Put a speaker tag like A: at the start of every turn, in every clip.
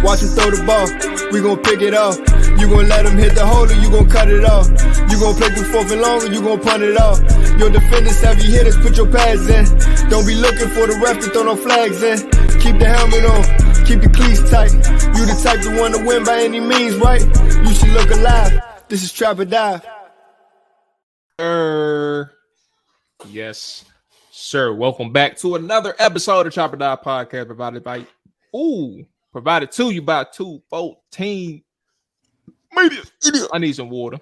A: Watch him throw the ball, we gon' pick it off. You gon' let him hit the hole or you gon' cut it off. You gon' play through 4th and long or you gon' punt it off. Your defenders, heavy hitters, put your pads in. Don't be looking for the ref to throw no flags in. Keep the helmet on, keep the cleats tight. You the type to want to win by any means, right? You should look alive. This is Trap or Die.
B: Yes, sir. Welcome back to another episode of Trap or Die podcast provided to you by 214 Media. I need some water.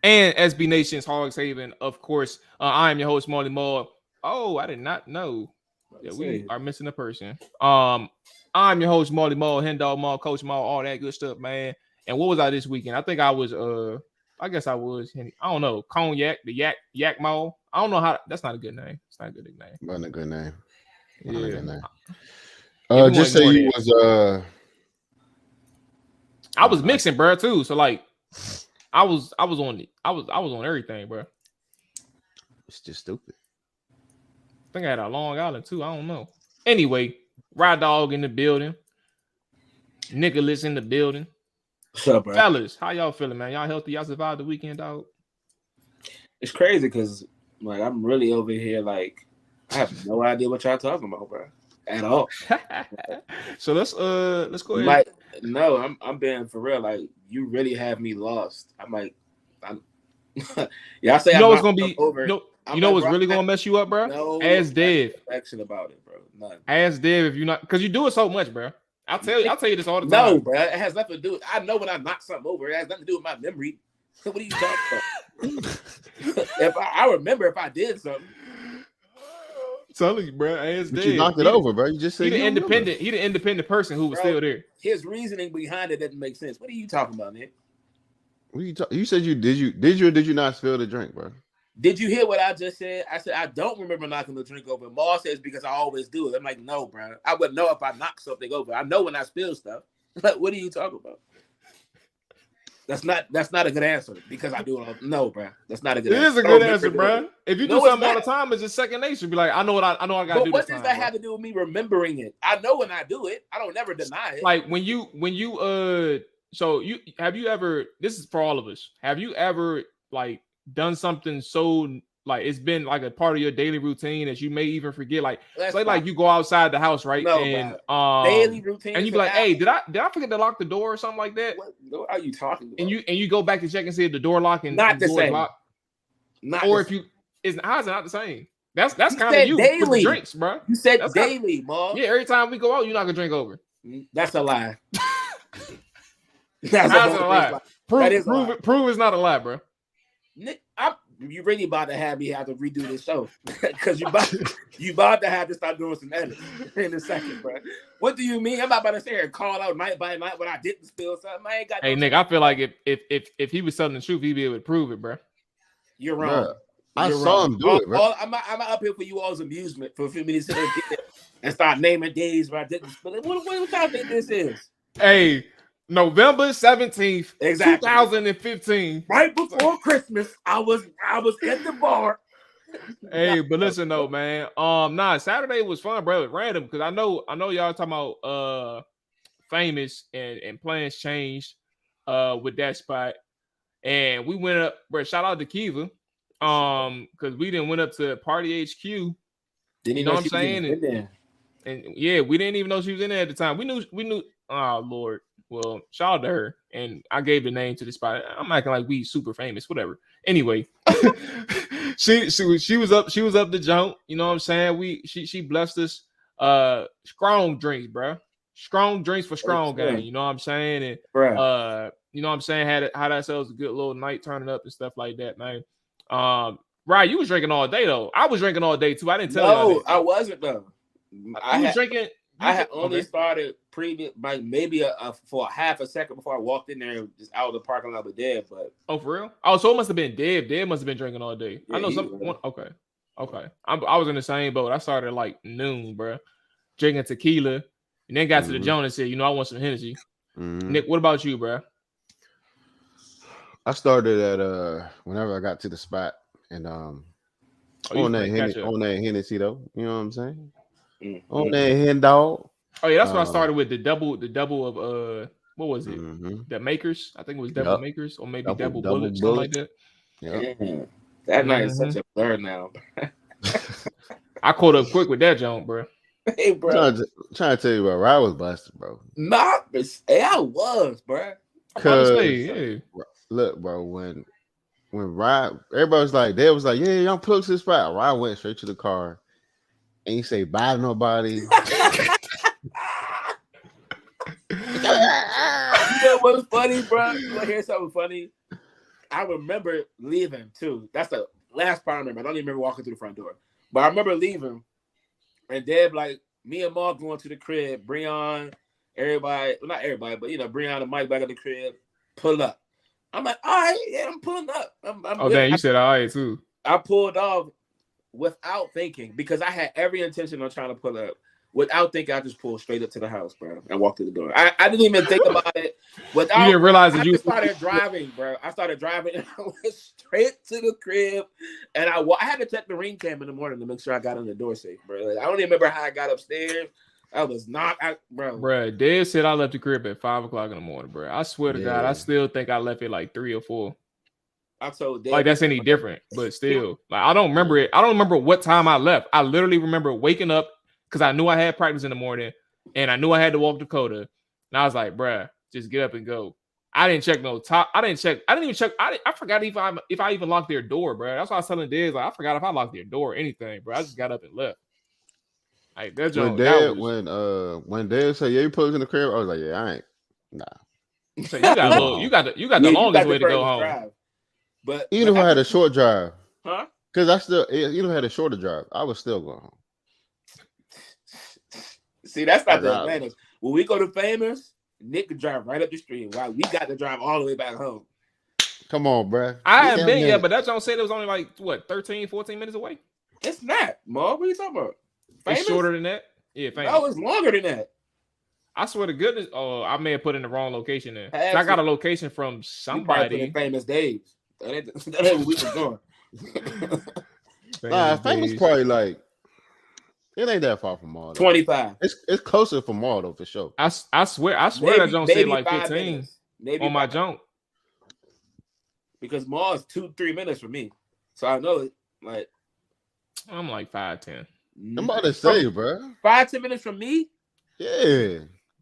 B: And SB Nation's Hogs Haven, of course. I am your host, Mual. Oh, I did not know that we are missing a person. I'm your host, Mual, Hen Dog Mual, Coach Mual, all that good stuff, man. And what was I this weekend? I think I was I guess I was, I don't know, Cognac, the Yak Mual. I don't know how. That's not a good name. It's not a good name.
C: Not a good name.
B: Yeah.
C: A good name. Just say you was
B: I was mixing, bro, too. So like I was on everything, bro.
C: It's just stupid.
B: I think I had a Long Island too. I don't know. Anyway, Ride Dog in the building. Nicholas in the building.
D: What's up, bro?
B: Fellas, how y'all feeling, man? Y'all healthy? Y'all survived the weekend, dog?
D: It's crazy because like I'm really over here like I have no idea what y'all talking about, bro. At all.
B: So let's go ahead.
D: Like, no, I'm being for real. Like, you really have me lost. I'm like, y'all say
B: you know what's gonna be
D: over.
B: You know what's really gonna mess you up, bro?
D: No,
B: Ask Dev.
D: Action about it, bro. None.
B: Ask Dev if you're not, because you do it so much, bro. I'll tell you this all the time.
D: No, bro, it has nothing to do. I know when I knock something over, it has nothing to do with my memory. What are you talking about? If I remember if I did something.
B: Telling you, bro. Ask
C: But
B: Dev.
C: you knocked it over, bro. You just said
B: he the independent person who was still there.
D: His reasoning behind it doesn't make sense. What are you talking about, man?
C: What you said you did you or did you not spill the drink, bro?
D: Did you hear what I just said? I said I don't remember knocking the drink over. Maul says because I always do it. I'm like, no, bro. I wouldn't know if I knock something over. I know when I spill stuff. Like, what are you talking about? That's not a good answer because I do it. No, bro. That's not a good answer.
B: It is a good answer, bro. If you do something all the time, it's just second nature. Be like, I know I gotta do.
D: But what does that have to do with me remembering it? I know when I do it. I don't never deny it.
B: Like when you so you have you ever, this is for all of us, have you ever like done something so like it's been like a part of your daily routine that you may even forget? Like say like you go outside the house, right?
D: No,
B: and
D: daily routine,
B: and you be like, hey, did I forget to lock the door or something like that?
D: What are you talking about?
B: And you go back to check and see if the door lock and
D: not the same.
B: Locked.
D: Not
B: or
D: the
B: if you how's it not the same? That's kind of you
D: daily.
B: With the drinks, bro.
D: You said
B: that's
D: daily, Mom.
B: Yeah, every time we go out, you knock a drink over.
D: That's a lie.
B: That's a lie. Prove it's not a lie, bro.
D: Nick, you really about to have me have to redo this show because you about to have to start doing some edits in a second, bro. What do you mean? I'm not about to sit here and call out night by night when I didn't spill something. I ain't got.
B: Hey, Nick, I feel like if he was telling the truth, he'd be able to prove it, bro.
D: You're wrong.
C: Bruh, I saw him do it, bro.
D: I'm up here for you all's amusement for a few minutes and start naming days where I didn't spill it. What y'all think this is?
B: Hey. November 17th,
D: exactly.
B: 2015.
D: Right before Christmas, I was at the bar.
B: Hey, but listen though, man. Saturday was fun, bro. It was random because I know y'all talking about Famous and plans changed with that spot. And we went up, bro. Shout out to Kiva. Because we didn't went up to Party HQ.
D: Didn't
B: you know what I'm saying? And yeah, we didn't even know she was in there at the time. We knew. Oh Lord. Well, shout out to her, and I gave the name to the spot. I'm acting like we super famous, whatever. Anyway, she was up the jump. You know what I'm saying? She blessed us. Strong drinks, bro. Strong drinks for strong gang. You know what I'm saying? And you know what I'm saying? Had ourselves a good little night turning up and stuff like that, man. Right, you was drinking all day though. I was drinking all day too. I didn't tell you.
D: No, I wasn't though.
B: I was drinking.
D: I had only started previous, like maybe for a half a second before I walked in there, just out of the parking lot with Deb. But
B: for real? Oh, so it must have been Deb. Deb must have been drinking all day.
D: Yeah,
B: I know some. Okay. I was in the same boat. I started like noon, bro, drinking tequila, and then got to the joint and said, I want some Hennessy. Nick, what about you, bro?
C: I started at whenever I got to the spot, and on that Hennessy though. You know what I'm saying? On that hen dog.
B: Oh yeah, that's what I started with the double of what was it? The Makers. I think it was double Makers or maybe double bullet, something like that.
C: Yeah.
D: That night is such a blur now.
B: I caught up quick with that jump, bro.
D: Hey, bro.
C: Trying to tell you, bro, I was busted, bro.
D: I was, bro.
C: Look, bro, when Rod, everybody was like, they was like, yeah, I'm pull to the spot. Rod went straight to the car. And you say bye to nobody.
D: You know what's funny, bro? You want to hear something funny? I remember leaving too. That's the last part I remember. I don't even remember walking through the front door, but I remember leaving. And Deb, like me and Mark going to the crib. Breon, everybody, well, not everybody, but Breon and Mike back at the crib. Pull up. I'm like, all right, yeah, I'm pulling up.
B: Damn, you said all right too.
D: I pulled off without thinking because I had every intention on trying to pull up. Without thinking, I just pulled straight up to the house, bro, and walked through the door. I didn't even think about it. You
B: didn't realize that
D: I started driving, bro. I started driving, and I went straight to the crib. And I had to check the ring cam in the morning to make sure I got on the door safe, bro. Like, I don't even remember how I got upstairs. I was not, bro.
B: Bro, Dad said I left the crib at 5:00 in the morning, bro. I swear to God, I still think I left it like 3 or 4.
D: I told Dad,
B: like that's any different, but still, like I don't remember it. I don't remember what time I left. I literally remember waking up because I knew I had practice in the morning, and I knew I had to walk Dakota, and I was like, "Bruh, just get up and go." I didn't check no top. I didn't even check. I forgot if I even locked their door, bro. That's why I was telling Dad, like I forgot if I locked their door or anything, bro. I just got up and left. Like that's
C: when Dad said, "Yeah, you put us in the crib," I was like, "Yeah, I ain't." Nah.
B: So you got the longest way to go home.
D: Drive. But
C: even if I had a short drive,
D: huh?
C: Because I still, even if I had a shorter drive, I was still going home.
D: See, that's not the advantage. When we go to Famous, Nick can drive right up the street. While we got to drive all the way back home.
C: Come on, bro.
B: I haven't been yet, but that don't say it was only like what 13, 14 minutes away.
D: It's not, Mark. What are you talking about? Famous?
B: It's shorter than that. Yeah, Famous.
D: No, it's longer than that.
B: I swear to goodness. Oh, I may have put in the wrong location there. I got a location from somebody.
D: Put in Famous Days. That ain't what we was doing.
C: Famous probably like it ain't that far from Mual.
D: 25.
C: It's closer from Mual though for sure.
B: I swear that don't say like 15 on my junk.
D: Because Mual is 2-3 minutes from me, so I know it. Like
B: I'm like 5'10".
C: I'm about to say, bro.
D: 5-10 minutes from me.
C: Yeah.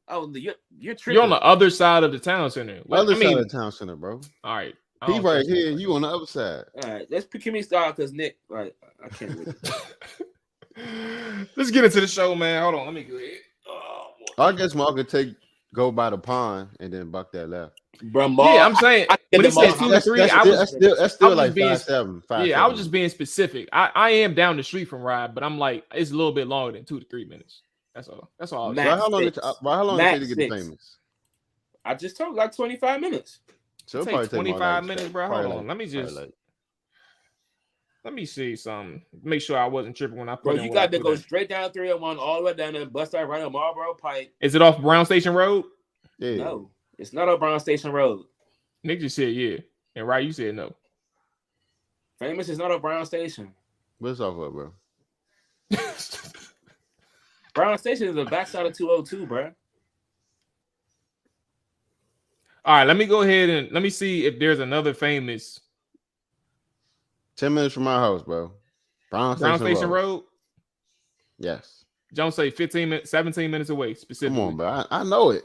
D: Oh, you're tripping.
B: You're on the other side of the town center.
C: Side of the town center, bro.
B: All right.
C: He right here, and you on the other side.
D: All right, let's pick me start because Nick, like, I can't wait.
B: Let's get into the show, man. Hold on, let me go ahead.
C: I guess Mark could go by the pond and then buck that left.
D: Bro,
B: yeah, I'm saying when he said 2 to 3,
C: that's still like 5'7".
B: Yeah, I was just being specific. I am down the street from Ride, but I'm like it's a little bit longer than 2 to 3 minutes. That's all. That's all.
C: How long did it take to get Famous?
D: I just told like 25 minutes.
C: So
B: it'll take 25 minutes, bro. Hold on. Let me just let me see something. Make sure I wasn't tripping when I put.
D: Bro, you got to go straight down 301 all the way down there, bust that right on Marlboro Pike.
B: Is it off Brown Station Road?
C: Yeah.
D: No, it's not on Brown Station Road.
B: Nick just said yeah, and right, you said no.
D: Famous is not on Brown Station.
C: What's off of, bro?
D: Brown Station is the backside of 202, bro.
B: All right, let me go ahead and let me see if there's another Famous.
C: 10 minutes from my house, bro. Brown Station Road. Yes.
B: Don't say 15 minutes, 17 minutes away specifically.
C: Come on, bro. I know it.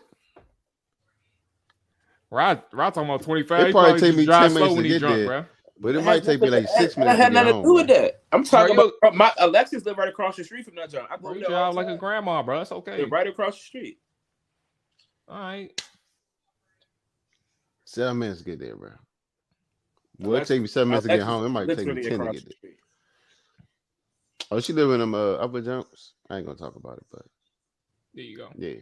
B: Rod talking about 25.
C: It probably take me 10 minutes to get
B: drunk,
C: there,
B: bro.
C: But it might take me like 6 minutes.
D: That had nothing to do with that. I'm talking about my Alexis live right across the street from that joint. I go
B: there drive like a grandma, bro. That's okay.
D: They're right across the street.
B: All right.
C: 7 minutes to get there, bro. Well, it take me 7 minutes to get home. It might take me 10 to get there. Oh, she live in them upper jumps. I ain't gonna talk about it, but
B: There you go.
C: Yeah.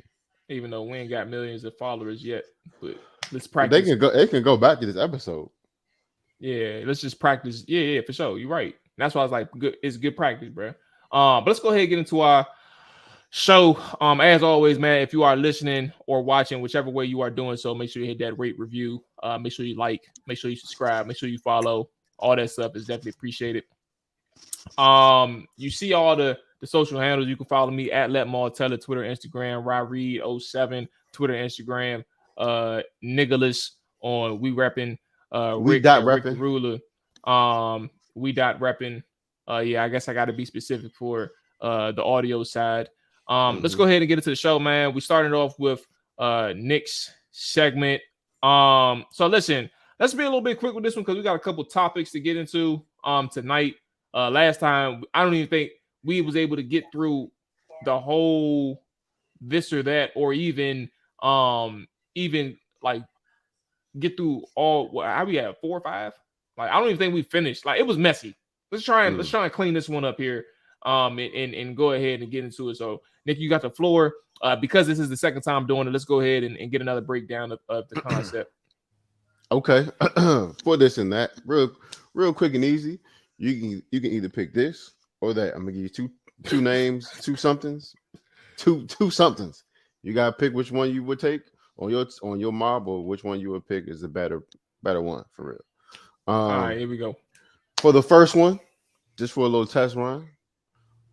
B: Even though we ain't got millions of followers yet, but let's practice.
C: They can go back to this episode.
B: Yeah, let's just practice. Yeah, for sure. You're right. That's why I was like, good. It's good practice, bro. But let's go ahead and get into our show. As always, man, if you are listening or watching, whichever way you are doing so, make sure you hit that rate, review. Make sure you like. Make sure you subscribe. Make sure you follow. All that stuff is definitely appreciated. You see all the social handles. You can follow me at Let Mual Tell It, Twitter, Instagram, Ryreed07, Twitter, Instagram, Niggalus on We Reppin', Rick the Ruler. We dot repping. Yeah, I guess I got to be specific for the audio side. Let's go ahead and get into the show, man. We started off with Nick's segment. So listen, let's be a little bit quick with this one because we got a couple topics to get into tonight. Last time, I don't even think we was able to get through the whole this or that, or even like get through all. How we have 4 or 5? Like, I don't even think we finished. Like, it was messy. Let's try and clean this one up here. And go ahead and get into it. So, Nick, you got the floor. Because this is the second time doing it, let's go ahead and get another breakdown of the concept.
C: Okay. For this and that, real quick and easy. You can either pick this or that. I'm gonna give you two names, two somethings. You gotta pick which one you would take on your mob, or which one you would pick is the better one for real.
B: All right, here we go.
C: For the first one, just for a little test run.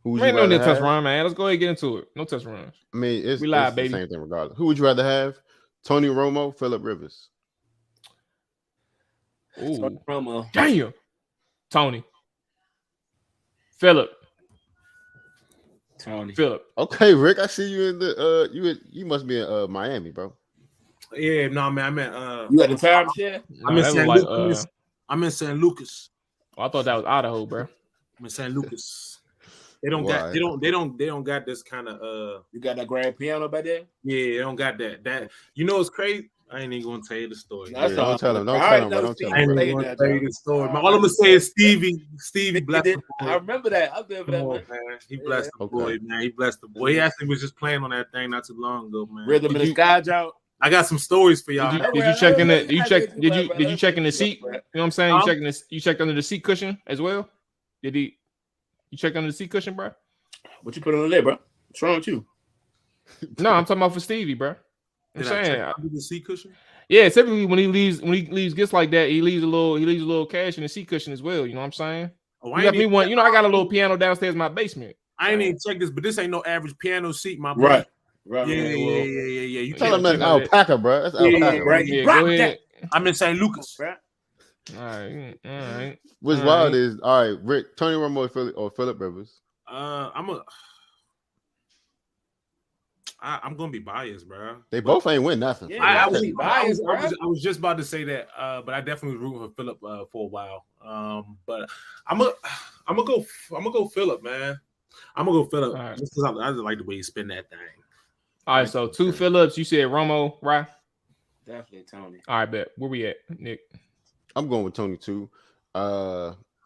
B: No test run, man. Let's go ahead and get into it. No test runs.
C: I mean, it's
B: the
C: same thing regardless. Who would you rather have? Tony Romo, Phillip Rivers.
B: Ooh,
D: Tony Romo.
B: Damn. Tony. Phillip.
C: Okay, Rick, I see you in the you must be in Miami, bro.
E: Yeah, no, man, I'm at
D: you at the time share?
E: I'm in St. Lucas. I'm in St. Lucas.
B: Oh, I thought that was Idaho, bro.
E: I'm in St. Lucas. They don't got this kind of
D: You got that grand piano back there?
E: Yeah, they don't got that. That you know it's crazy. I ain't even gonna tell you the story.
C: No, don't tell him. Don't tell him.
E: I ain't even gonna tell you the story. All I'm gonna say is Stevie blessed the boy.
D: I remember that. I remember that,
E: man. He blessed the boy, man. He blessed the boy. He actually was just playing on that thing not too long ago, man.
D: Rhythm in the Sky Joe.
E: I got some stories for y'all.
B: Did you check in the? Did you check in the seat? You know what I'm saying? You checked under the seat cushion as well. You check under the seat cushion, bro?
D: What you put on there, bro? What's wrong with you?
B: No, I'm talking about for Stevie, bro. I'm saying
E: under the seat cushion.
B: Yeah, typically when he leaves gifts like that, he leaves a little cash in the seat cushion as well. You know what I'm saying? Oh, I got me one. You know, I got a little piano downstairs in my basement.
E: I ain't even check this, but this ain't no average piano seat, my boy.
D: Right.
E: Yeah.
C: You tell him that's alpaca, bro. That's alpaca.
D: Right.
B: Yeah, go ahead.
E: I'm in St. Lucas,
D: bro.
B: All right.
C: What's wild is Rick, Tony Romo or Phillip Rivers.
E: I'm gonna be biased, bro.
C: They both ain't win nothing.
D: Yeah,
E: I was just about to say that, but I definitely was rooting for Phillip for a while. But I'm gonna go Phillip, man. I'm gonna go Phillip. Right. Just because I just like the way you spin that thing.
B: All right, so 2 Phillips. You said Romo, right?
D: Definitely Tony.
B: All right, bet. Where we at, Nick?
C: I'm going with Tony too.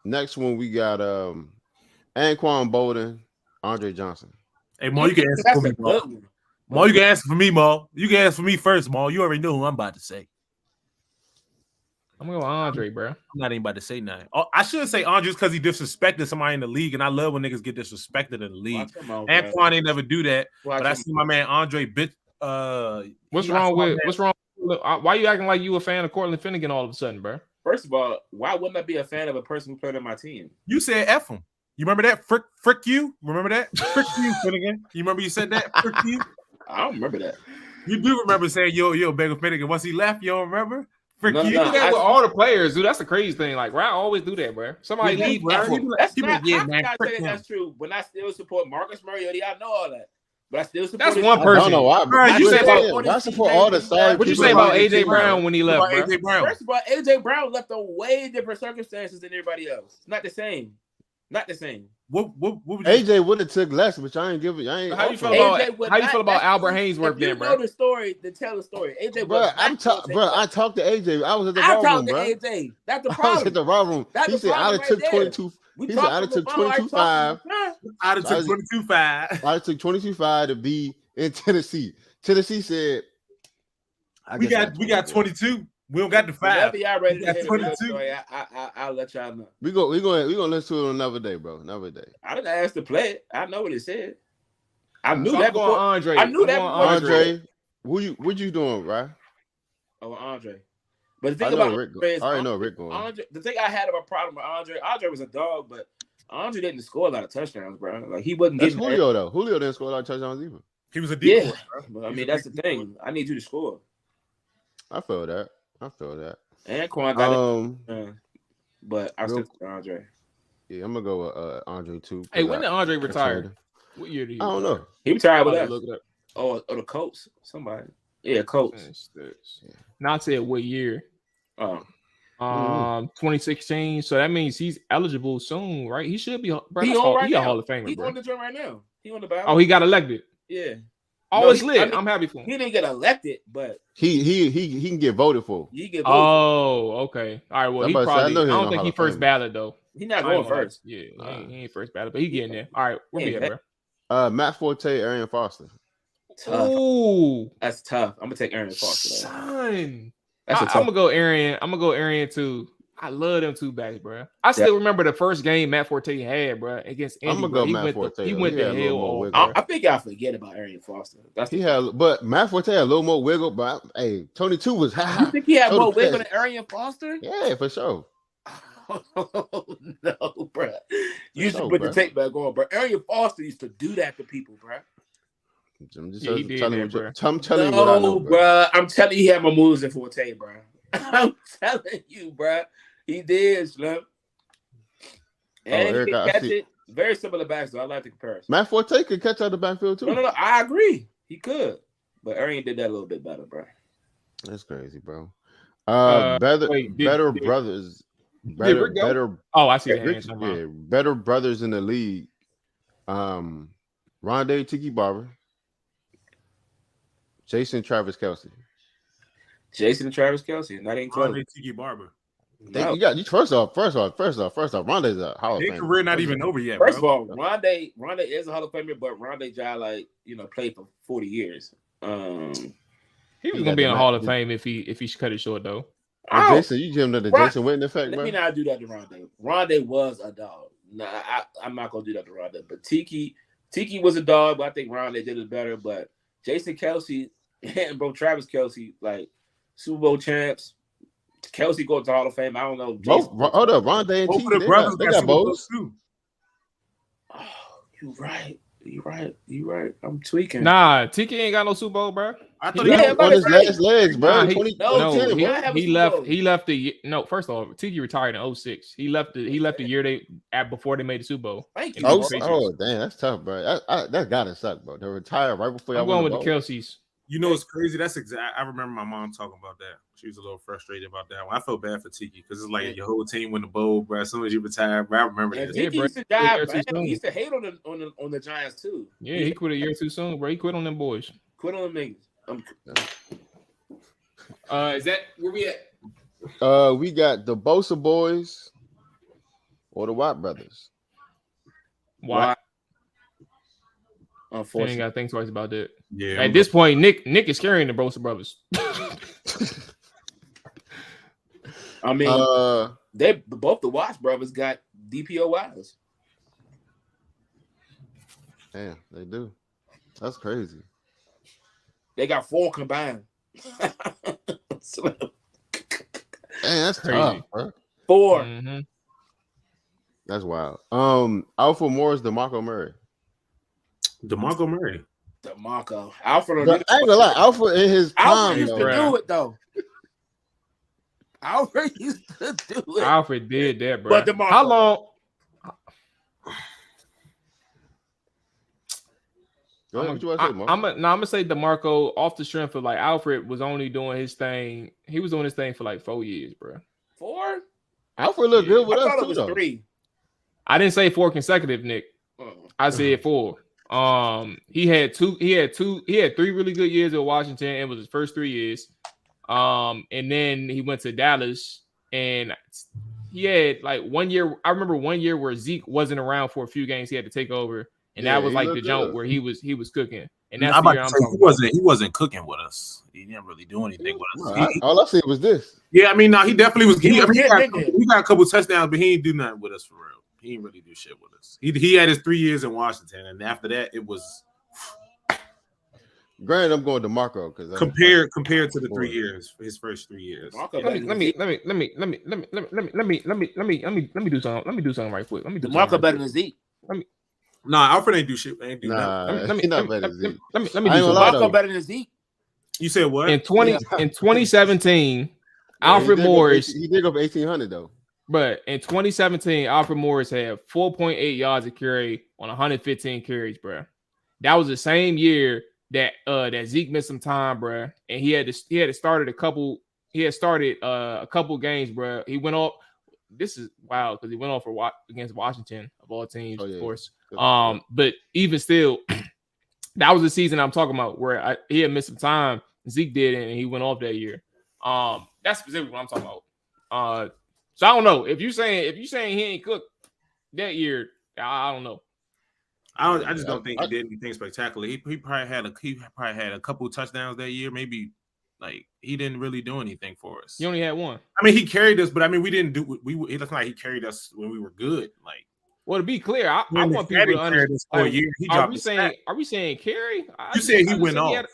C: Next one we got Anquan Bolden, Andre Johnson.
E: Hey, Mo, you can answer for me, Mo. You can answer for me, Mo. You can answer for me first, Mo. You already know who I'm about to say.
B: I'm going with Andre, bro. I'm
E: not even about to say nothing. Oh, I shouldn't say Andre because he disrespected somebody in the league, and I love when niggas get disrespected in the league. Anquan ain't never do that, but I see my man Andre bit.
B: What's wrong? Why you acting like you a fan of Cortland Finnegan all of a sudden, bro?
D: First of all, why wouldn't I be a fan of a person who played on my team?
E: You said F him. You remember that? Frick you? Remember that? Frick you, Finnegan. You remember you said that? Frick you?
D: I don't remember that.
E: You do remember saying yo, Bagel Finnegan. Once he left, you don't remember?
B: You do that with all the players, dude. That's the crazy thing. Like, I always do that, bro. Somebody leave.
D: That's true. When I still support Marcus Mariota, I know all that. But I still support.
B: That's one person.
C: I don't know why. I support all the stars.
B: What you say about AJ Brown when he left, bro?
D: First of all, AJ Brown left on way different circumstances than everybody else. It's not the same. Not the same.
E: What would
C: AJ would have took less, but I ain't give it.
B: How you feel about Albert Hainsworth then, bro?
D: You know the story, then tell the story. AJ,
C: I talked to AJ. I was at the raw room, bro.
D: AJ. That's the problem.
C: I was at the raw room. He said I'd have took 22. He said I'd have took 22.5.
E: I'd have took 22.5.
C: I'd have took 22.5 to be in Tennessee. Tennessee said,
E: we got 22. We don't got the 5.
D: Whenever y'all ready to hit
E: 22.
D: story, I'll let y'all know.
C: We gonna listen to it another day, bro. Another day.
D: I didn't ask to play it. I know what it said. I knew
B: So
D: that
B: I'm going
D: before.
B: Andre.
D: I knew
B: I'm
D: that
B: going
D: before.
C: Andre, what you doing, right?
D: Oh, Andre. But the thing
C: I know
D: about
C: Rick.
D: Andre is
C: I already know Rick going.
D: Andre, the thing I had of a problem with Andre was a dog, but Andre didn't score a lot of touchdowns, bro. Like he wasn't
C: That's
D: getting
C: Julio though. Julio didn't score a lot of touchdowns either.
E: He was a decoy.
D: Yeah, but I mean that's the thing. I need you to score.
C: I feel that.
D: And Quan got it, but I still Andre.
C: Yeah, I'm gonna go with Andre too.
B: Hey, when did Andre retire? What year did he?
C: I don't know.
D: He retired with us.
B: Look it up.
D: Oh, the Colts. Somebody. Yeah, Colts.
B: Not said what year.
D: Oh.
B: 2016. So that means he's eligible soon, right? He should be. Bro,
D: he on right
B: he
D: now.
B: a Hall of Famer.
D: He's
B: bro.
D: on the joint right now. He on the ballot.
B: Oh, he got elected.
D: Yeah.
B: Oh, it's lit. I'm happy for him.
D: He didn't get elected, but
C: he can get voted for.
D: He get voted
B: for. Okay. All right. Well, he probably. I don't think he first ballot though.
D: He not going first.
B: Yeah, he ain't first ballot, but he getting there. All right, where we at,
C: bro? Matt Forte, Arian Foster.
D: Tough.
B: Ooh,
D: that's tough. I'm gonna take Arian Foster.
B: Son, I'm gonna go Arian. I'm gonna go Arian too. I love them two backs, bro. I still remember the first game Matt Forte had, bro, against Indy.
C: I'm gonna go Matt Forte.
B: He went the hell.
D: I think I forget about Arian Foster.
C: But Matt Forte had a little more wiggle. But hey, Tony 2 was high.
D: You think he had more wiggle than Arian Foster?
C: Yeah, for sure.
D: Oh, no, bro. You should put the tape back on, bro. Arian Foster used to do that to people, bro.
C: I'm just telling you what I know,
D: bro. I'm telling you, he had more moves than Forte, bro. I'm telling you, bro. He did, Slim. And he could catch it. Very similar backs, though. I like the comparison.
C: Matt Forte could catch out the backfield, too.
D: No. I agree. He could. But Arian did that a little bit better, bro.
C: That's crazy, bro. Better brothers. Better.
B: Oh, I see.
C: Better brothers in the league. Rondé Tiki Barber. Jason Travis Kelce.
D: Jason and Travis Kelce. That ain't close.
E: Rondé Tiki Barber.
C: No. You first off, Rondé's a Hall of Famer.
E: His career not even over yet.
D: First of all, Rondé is a Hall of Famer, but Rondé Jai played for 40 years.
B: He was gonna be in the Hall of Fame if he cut it short though.
C: Jason, you give him the Jason Witten effect,
D: bro.
C: Let
D: me not do that to Rondé. Rondé was a dog. Nah, I'm not gonna do that to Rondé. But Tiki was a dog, but I think Rondé did it better. But Jason Kelce and Travis Kelce, like Super Bowl champs. Kelce goes to Hall of Fame. I don't know.
C: Hold up, Rondé and Tiki, they got both.
D: Oh, you right. I'm tweaking.
B: Nah, Tiki ain't got no Super Bowl, bro.
C: I thought he was on his last legs, bro.
B: He left the no. First of all, Tiki retired in 06. He left the year before they made the Super Bowl.
D: Thank you.
C: Oh, damn, that's tough, bro. That gotta suck, bro. They retired right before.
B: I'm going with the Kelce's.
E: You know, it's crazy. That's exact. I remember my mom talking about that. She was a little frustrated about that one. I felt bad for Tiki because it's like your whole team win the bowl, bro. As soon as you retire, bro, I remember that.
D: Tiki used to die, he used to hate on the Giants too.
B: Yeah, he quit a year too soon, bro. He quit on them boys.
D: Quit on them niggas.
B: Is that where we at?
C: We got the Bosa boys or the Watt brothers.
B: Why?
D: Unfortunately,
B: ain't got to think twice about that.
E: Yeah.
B: At this point, Nick is carrying the Bosa brothers.
D: I mean, both the Watts brothers got DPOIs.
C: Damn, they do. That's crazy.
D: They got 4 combined.
C: Damn, that's crazy, tough, bro.
D: 4.
B: Mm-hmm.
C: That's wild. Alfred Morris, DeMarco Murray.
D: DeMarco. Alfred.
C: I ain't gonna lie. Alfred in his prime,
D: used to do it though. Alfred used to do it.
B: Alfred did that, bro.
D: But DeMarco.
B: How long? I'm gonna say DeMarco off the strength of like Alfred was only doing his thing. He was doing his thing for like 4 years, bro.
D: 4?
C: Alfred looked good with us.
D: I thought it was 3.
B: I didn't say 4 consecutive, Nick. I said 4. He had 3 really good years at Washington. It was his first 3 years. And then he went to Dallas, and he had like 1 year. I remember 1 year where Zeke wasn't around for a few games. He had to take over, and that was like the jump where he was cooking. And that's the year I'm talking about.
E: He wasn't cooking with us. He didn't really do anything with us.
C: All I see was this.
E: Yeah, I mean, no, he definitely was. He got a couple touchdowns, but he didn't do nothing with us for real. He didn't really do shit with us. He had his 3 years in Washington, and after that, it was.
C: Granted, I'm going to Marco because
E: compared to the 3 years, his first 3 years.
B: Let me do something. Let me do something right quick. Let me do
D: Marco better than Zeke.
E: Nah, Alfred ain't do shit. Ain't do
C: nothing. Let me do something.
D: Marco better than Zeke.
E: You said what?
B: In 2017, Alfred Morris.
C: He did go for 1,800 though.
B: But in 2017, Alfred Morris had 4.8 yards a carry on 115 carries, bro. That was the same year that Zeke missed some time, bro, and he had started a couple games, bro. He went off. This is wild because he went off against Washington of all teams, of course. But even still, that was the season I'm talking about where he had missed some time. Zeke did, and he went off that year. That's specifically what I'm talking about. So I don't know if you saying he ain't cooked that year. I don't know.
E: I just don't think he did anything spectacular. He probably had a couple of touchdowns that year. Maybe like he didn't really do anything for us.
B: He only had one.
E: I mean, he carried us, but I mean, we didn't do. It looked like he carried us when we were good. Like,
B: well, to be clear, I want people to understand. For a year. Are we saying carry?
E: You said he went off.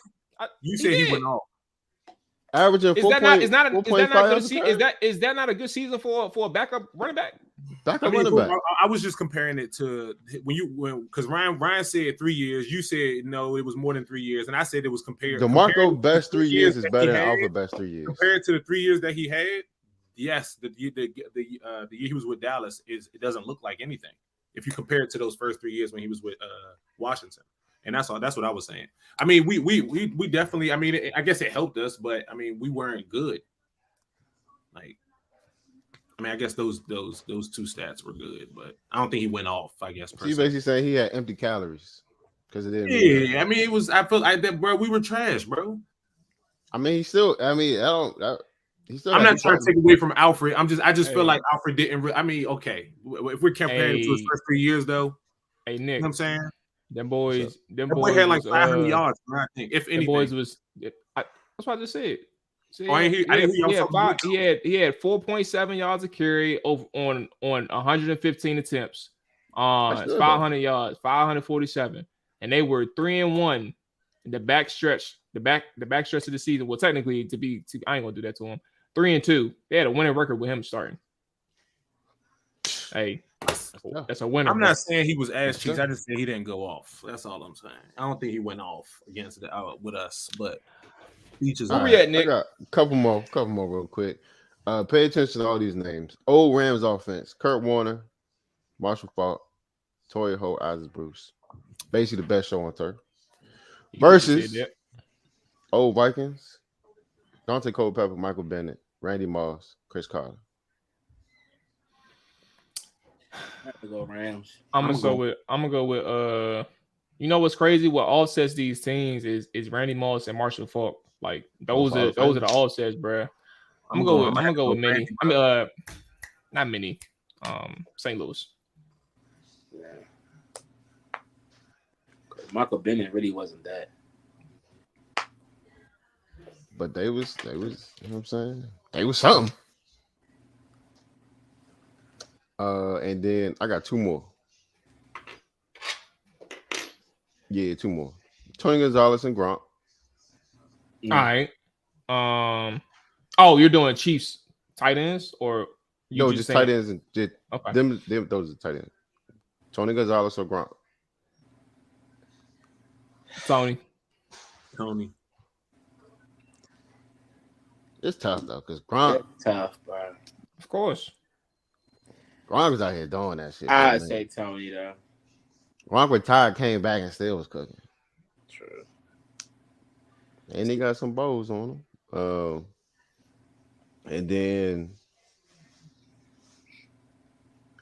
E: You said he went off.
C: Averaging 4.
B: Is that not a good season for a backup running back?
C: Running back.
E: I was just comparing it to because Ryan said 3 years. You said no, it was more than 3 years, and I said it was compared.
C: DeMarco best 3 years is better than Alfred best 3 years.
E: Compared to the 3 years that he had, yes, the year he was with Dallas it doesn't look like anything if you compare it to those first 3 years when he was with Washington. And that's what I was saying. I mean, we definitely. I mean, I guess it helped us, but I mean, we weren't good. Like, I mean, I guess those two stats were good, but I don't think he went off. I guess.
C: So you basically saying he had empty calories because it didn't.
E: Yeah, I mean, it was. I feel like that, bro. We were trash, bro.
C: I mean, he still. I mean, I'm
E: not trying to take away from Alfred. I just feel like Alfred didn't. I mean, okay, if we're comparing to his first 3 years, though.
B: Hey, Nick,
E: you know what I'm saying.
B: Them boys
E: had like 500 yards. I think, if anything,
B: boys was. That's what I just said. See,
E: he had
B: 4.7 yards a carry on 115 attempts. 500 yards, 547, and they were 3-1 in the back stretch. The back stretch of the season. Well, technically, I ain't gonna do that to him. 3-2. They had a winning record with him starting. Hey. That's a winner.
E: I'm not saying he was ass cheeks. I just said he didn't go off. That's all I'm saying. I don't think he went off against with us, but each is.
B: Where we at, Nick?
C: I got a couple more real quick. Pay attention to all these names. Old Rams offense: Kurt Warner, Marshall Faulk, Torrey Holt, Isaac Bruce. Basically the best show on turf. Versus old Vikings: Dante Culpepper, Michael Bennett, Randy Moss, Chris Carter.
D: I have to go Rams.
B: I'm gonna go with you know what's crazy? What offsets these teams is Randy Moss and Marshall Faulk. Like those are the offsets, bro. I'm gonna go with Minnie. I mean not Minnie. St. Louis.
D: Yeah. Michael Bennett really wasn't that.
C: But they was, you know what I'm saying? They was something. And then I got two more. Yeah, two more. Tony Gonzalez and Gronk.
B: All right. Oh, you're doing Chiefs tight ends or
C: no? Just tight ends and just
B: okay.
C: Them. Those are tight ends. Tony Gonzalez or Gronk.
B: Tony.
C: It's tough though, because Gronk.
D: It's tough, bro.
B: Of course.
C: Gronk was out here doing that shit.
D: I'd say Tony though.
C: Gronk retired, came back, and still was cooking.
D: True.
C: And he got some bows on him. And then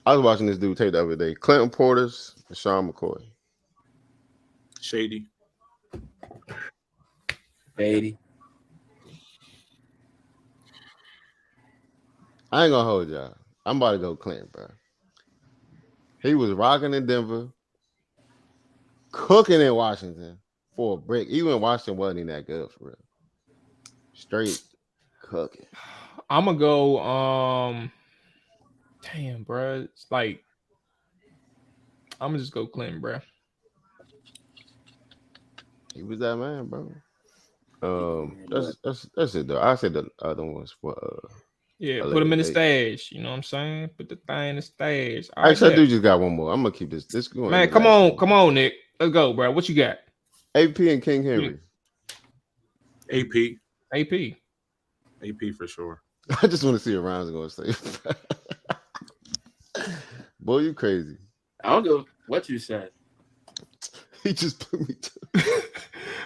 C: I was watching this dude tape the other day. Clinton Portis and Sean McCoy.
E: Shady.
C: I ain't gonna hold y'all. I'm about to go Clinton, bro. He was rocking in Denver, cooking in Washington, for a break. Even in Washington wasn't even that good for real. Straight cooking.
B: I'm gonna go. Damn, bro. It's like I'm gonna just go Clinton, bro.
C: He was that man, bro. That's it though. I said the other ones for
B: yeah, put him in the stash. You know what I'm saying? Put the thing in the stash.
C: Actually, I do just got one more. I'm gonna keep this going.
B: Man, come on, Nick. Let's go, bro. What you got?
C: AP and King Henry.
E: AP for sure.
C: I just want to see what Ryan's gonna say. Boy, you crazy.
D: I don't know what you said.
C: He just put me to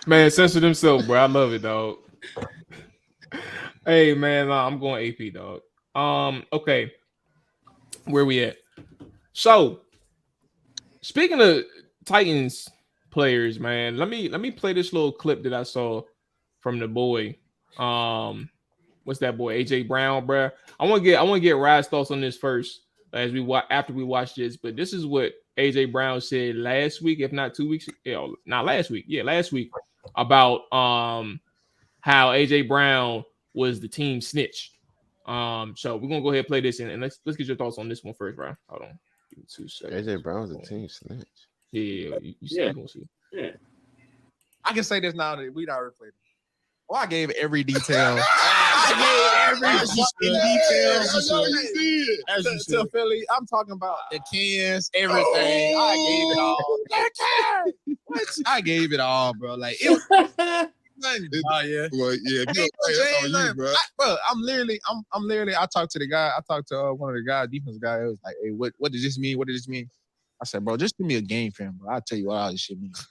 B: man, censored himself, bro. I love it, dog. Hey, man, I'm going AP, dog. Okay. Where we at? So, speaking of Titans players, man, let me play this little clip that I saw from the boy. What's that boy? AJ Brown, bro. I want to get Ryan's thoughts on this first after we watch this. But this is what AJ Brown said last week, if not 2 weeks. Not last week. Yeah, last week about how AJ Brown was the team snitch. So we're gonna go ahead and play this and let's get your thoughts on this one first, Ryan. Hold on. Give me 2 seconds.
C: AJ Brown's a team snitch.
B: Yeah, you're gonna see.
D: Yeah.
F: I can say this now that we already played it. Well, I gave every detail. I gave every detail to Philly. I'm talking about the cans, everything. I gave it all. I gave it all, bro. Like it was nothing. Oh yeah. Well, yeah. That's on you, bro. I'm literally. I talked to the guy. I talked to one of the guys, defense guy. It was like, hey, what does this mean? What does this mean? I said, bro, just give me a game film, bro. I'll tell you what all this shit means.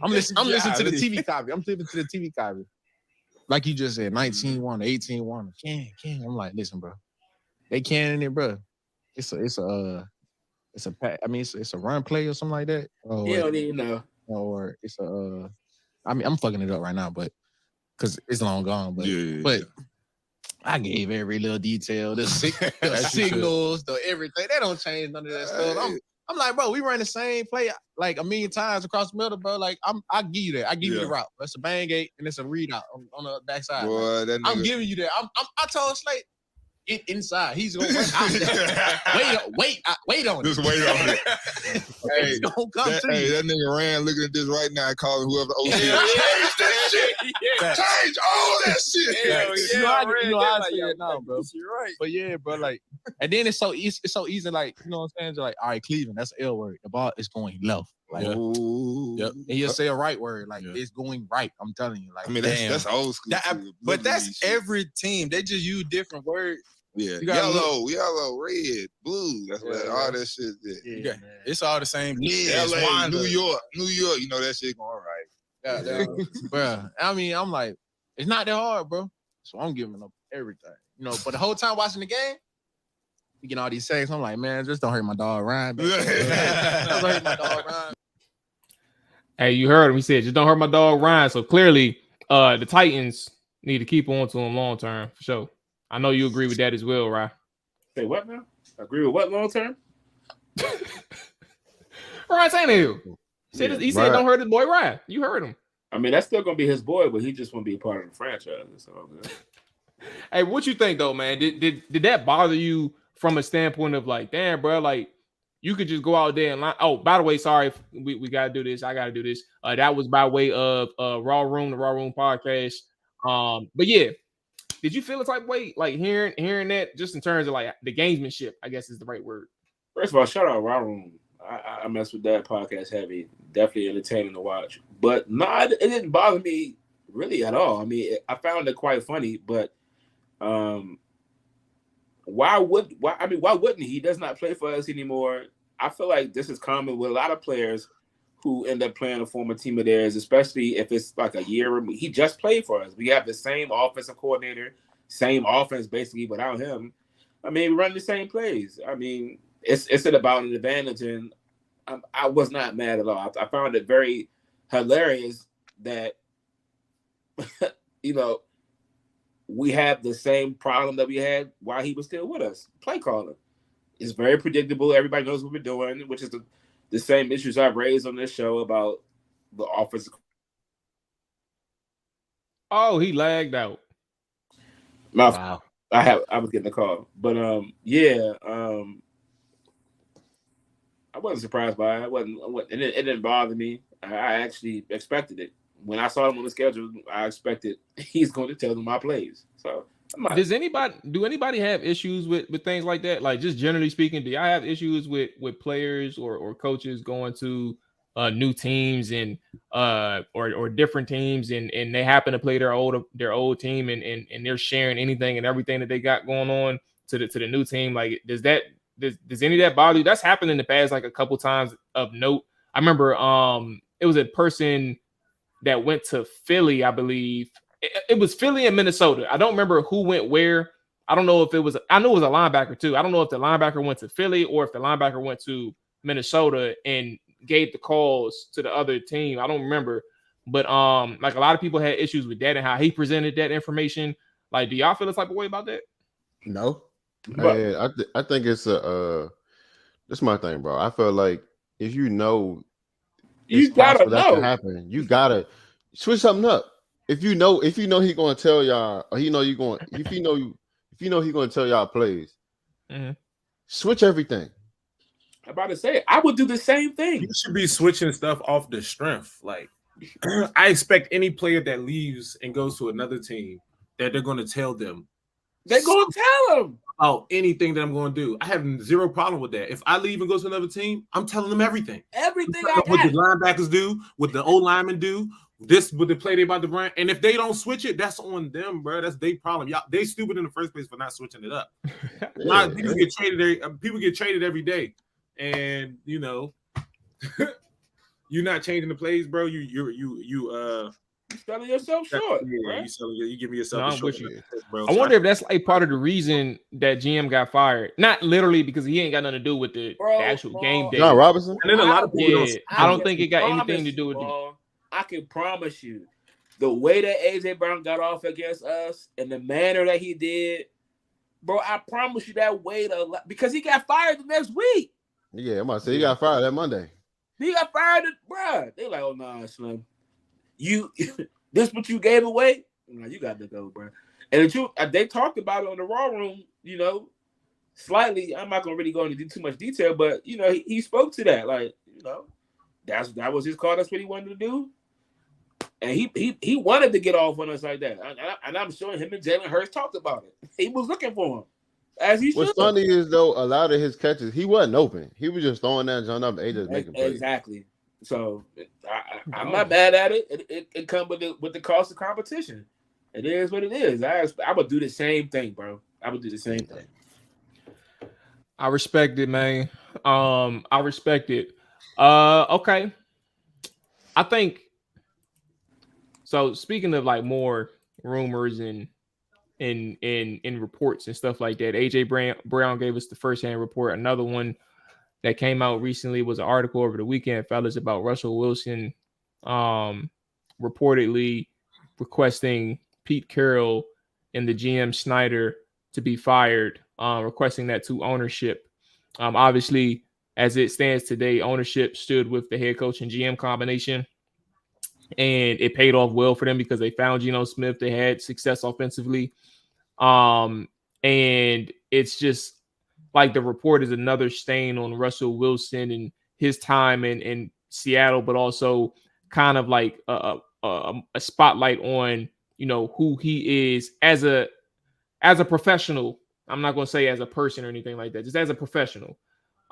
F: I'm listening to the TV copy. I'm flipping to the TV copy. Like you just said, 19-1, 18-1. Can. I'm like, listen, bro. They canning it, bro. It's a run play or something like that.
D: You don't even know.
F: Or it's a I'm fucking it up right now, but because it's long gone. But I gave every little detail, the signals, the everything. They don't change none of that stuff. I'm like, bro, we run the same play like a million times across the middle, bro. Like, I give you that. I give you the route. It's a bang gate and it's a readout on the backside. Boy, I'm giving you that. I told Slate, get inside. He's gonna wait out there. Wait on it.
G: Just wait on it.
F: Hey, gonna come
G: that nigga Rand looking at this right now, calling whoever the OC is. Change all that shit.
F: You know I say it now, bro. You're right. But yeah, bro, like, and then it's so easy, like, you know what I'm saying? Like, all right, Cleveland, that's the L word. The ball is going left. Like, and he'll say a right word, like it's going right. I'm telling you, like,
G: I mean, that's old school.
H: But that's every team. They just use different words.
G: Yeah, yellow, red, blue. That's what all that shit is.
H: Yeah, it's all the same.
G: Yeah, LA, New York. You know that shit going right.
F: Yeah, bro. I mean, I'm like, it's not that hard, bro. So I'm giving up everything, you know. But the whole time watching the game, we get all these sacks. I'm like, man, just don't hurt my dog Ryan. Don't hurt my dog Ryan.
B: Hey, you heard him. He said, just don't hurt my dog Ryan. So clearly, the Titans need to keep on to him long term for sure. I know you agree with that as well, right?
D: Say what now? Agree with what long term?
B: Ryan Tannehill. He said don't hurt his boy Ryan. You heard him.
D: I mean, that's still gonna be his boy, but he just want to be a part of the franchise. So
B: hey, what you think though, man? Did that bother you from a standpoint of like, damn, bro, like you could just go out there and line. Oh, by the way, sorry, we gotta do this. I gotta do this. That was by way of the Raw Room podcast. But yeah. Did you feel a type of way, like hearing that, just in terms of like the gamesmanship, I guess is the right word?
D: First of all, shout out Raw Room. I mess with that podcast heavy. Definitely entertaining to watch. But no, it didn't bother me really at all. I mean, I found it quite funny, but why wouldn't he? He does not play for us anymore. I feel like this is common with a lot of players who end up playing a former team of theirs, especially if it's like a year. He just played for us. We have the same offensive coordinator, same offense basically without him. I mean, we run the same plays. I mean, it's about an advantage, and I was not mad at all. I found it very hilarious that, you know, we have the same problem that we had while he was still with us. Play calling. It's very predictable. Everybody knows what we're doing, which is the same issues I've raised on this show about the offensive
B: Oh, he lagged out.
D: Wow. I was getting a call, but I wasn't surprised by it. It didn't bother me. I actually expected it. When I saw him on the schedule, I expected he's going to tell them my plays. So,
B: do anybody have issues with things like that? Like, just generally speaking, do y'all have issues with players or coaches going to new teams and or different teams and they happen to play their old team and they're sharing anything and everything that they got going on to the new team? Like, does any of that bother you? That's happened in the past, like a couple times of note. I remember it was a person that went to Philly, I believe. It was Philly and Minnesota. I don't remember who went where. I don't know if it was. I know it was a linebacker too. I don't know if the linebacker went to Philly or if the linebacker went to Minnesota and gave the calls to the other team. I don't remember, but like a lot of people had issues with that and how he presented that information. Like, do y'all feel the type of way about that?
C: No, I think it's that's my thing, bro. I feel like if you know,
D: you gotta know
C: that can happen. You gotta switch something up. If you know he's gonna tell y'all, or he know you going. If you know he's gonna tell y'all plays, switch everything.
D: I'm about to say, I would do the same thing.
E: You should be switching stuff off the strength. Like, I expect any player that leaves and goes to another team that they're gonna tell them.
D: They're gonna tell them
E: about anything that I'm going to do. I have zero problem with that. If I leave and go to another team, I'm telling them everything.
D: Everything I got.
E: What the linebackers do, what the O-linemen do, what the play they about to run. And if they don't switch it, that's on them, bro. That's their problem. Y'all, they stupid in the first place for not switching it up. People get traded every day. And, you know, you're not changing the plays, bro. You
D: selling yourself short.
E: Yeah, you give me yourself short. Bro.
B: I wonder if that's like part of the reason that GM got fired. Not literally because he ain't got nothing to do with the actual game day.
C: John Robinson.
E: And then a lot of people
B: I don't think it got anything to do with it.
D: I can promise you, the way that AJ Brown got off against us and the manner that he did, bro, I promise you that weight because he got fired the next week.
C: Yeah, I'm about to say he got fired that Monday.
D: He got fired, bro. They like, oh no, Slim. This what you gave away? No, you got to go, bro. And they talked about it on the Raw Room, you know, slightly. I'm not gonna really go into too much detail, but you know, he spoke to that, like, you know, that was his call. That's what he wanted to do, and he wanted to get off on us like that. And I'm sure him and Jalen Hurts talked about it. He was looking for him, as he should.
C: What's funny is though, a lot of his catches, he wasn't open. He was just throwing that jump up. And just making plays.
D: Exactly. So I'm not mad at it. It comes with the cost of competition. It is what it is. I would do the same thing, bro. I would do the same thing.
B: I respect it, man. I respect it. Okay. I think so. Speaking of like more rumors and in reports and stuff like that, AJ Brown gave us the first-hand report. Another one that came out recently was an article over the weekend, fellas, about Russell Wilson reportedly requesting Pete Carroll and the GM Snyder to be fired, requesting that to ownership. Obviously, as it stands today, ownership stood with the head coach and GM combination, and it paid off well for them because they found Geno Smith. They had success offensively. And it's just like the report is another stain on Russell Wilson and his time in Seattle, but also kind of like a spotlight on, you know, who he is as a professional. I'm not going to say as a person or anything like that, just as a professional.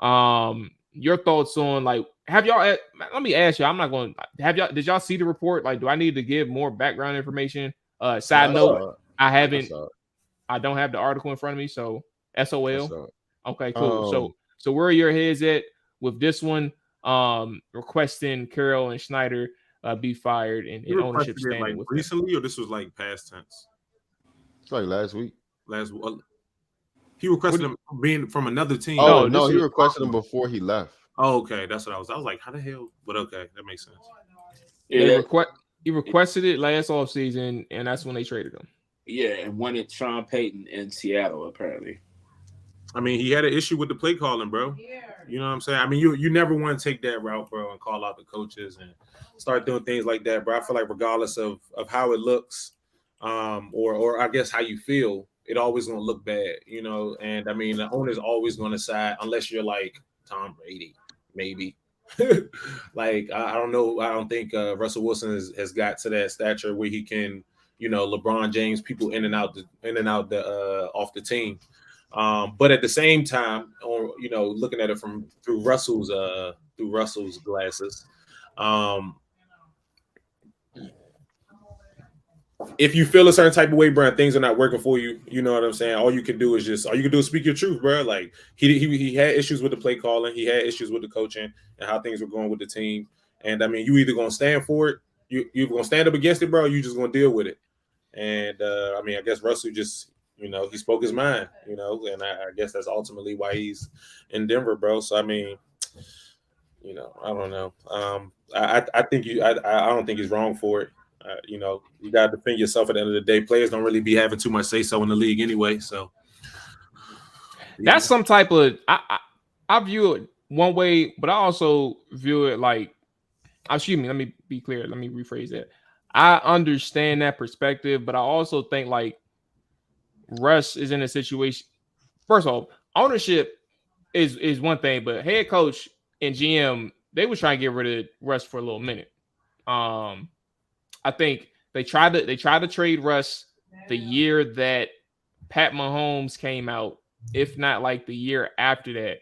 B: Your thoughts on, like, have y'all, let me ask you, I'm not going to, did y'all see the report? Like, do I need to give more background information? Side note, I don't have the article in front of me, so SOL. Okay, cool. So where are your heads at with this one? Requesting Carroll and Schneider be fired and ownership standing
E: like
B: with
E: recently, or this was like past tense?
C: It's like last week.
E: He requested him being from another team.
C: Oh no, he requested him before he left.
E: Oh, okay, that's what I was like, how the hell? But okay, that makes sense.
B: Yeah, he requested it last offseason, and that's when they traded him.
D: Yeah, and wanted Sean Payton in Seattle, apparently.
E: I mean, he had an issue with the play calling, bro. You know what I'm saying? I mean, you never want to take that route, bro, and call out the coaches and start doing things like that, bro. I feel like regardless of how it looks, or I guess how you feel, it always gonna look bad, And I mean, the owner's always gonna side unless you're like Tom Brady, maybe. Like I don't know. I don't think Russell Wilson has got to that stature where he can, LeBron James people in and out the off the team. But at the same time, or looking at it through Russell's glasses, if you feel a certain type of way, bro, things are not working for you, you know what I'm saying? All you can do is speak your truth, bro. Like he had issues with the play calling, he had issues with the coaching and how things were going with the team. And I mean, you either gonna stand for it, you're gonna stand up against it, bro, or you just gonna deal with it. And I mean, I guess Russell just, he spoke his mind, and I guess that's ultimately why he's in Denver, bro. So I mean, I don't know. I think I don't think he's wrong for it. You got to defend yourself at the end of the day. Players don't really be having too much say so in the league anyway. So
B: that's some type of I view it one way, but I also view it like, excuse me, let me be clear. Let me rephrase that. I understand that perspective, but I also think like Russ is in a situation. First of all, ownership is one thing, but head coach and GM, they were trying to get rid of Russ for a little minute. I think they tried to trade Russ the year that Pat Mahomes came out, if not like the year after that.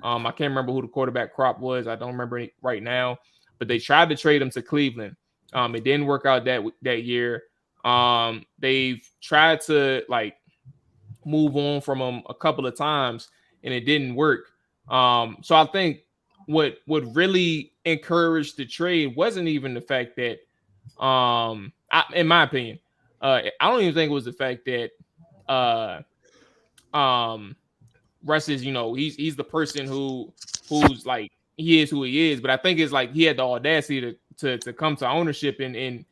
B: I can't remember who the quarterback crop was. I don't remember it right now, but they tried to trade him to Cleveland. It didn't work out that year. They've tried to like move on from him a couple of times, and it didn't work. So I think what really encouraged the trade wasn't even the fact that, in my opinion, I don't even think it was the fact that Russ is, he's the person who's like, he is who he is, but I think it's like he had the audacity to come to ownership and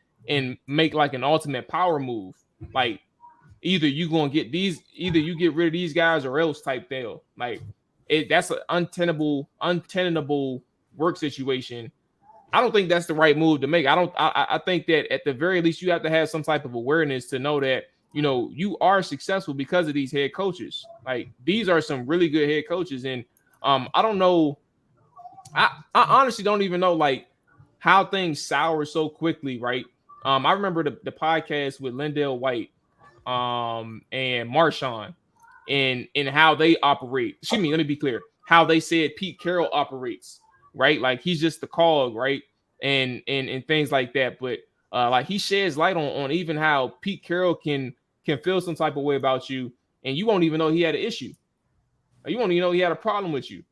B: make like an ultimate power move. Like either you get rid of these guys or else type deal. Like that's an untenable work situation. I don't think that's the right move to make. I think that at the very least you have to have some type of awareness to know that, you are successful because of these head coaches. Like these are some really good head coaches. And I don't know. I honestly don't even know like how things sour so quickly, right? I remember the podcast with Lindell White and Marshawn and how they operate. Excuse me, let me be clear. How they said Pete Carroll operates, right? Like he's just the cog, right? And things like that. But like he sheds light on even how Pete Carroll can feel some type of way about you, and you won't even know he had an issue. You won't even know he had a problem with you.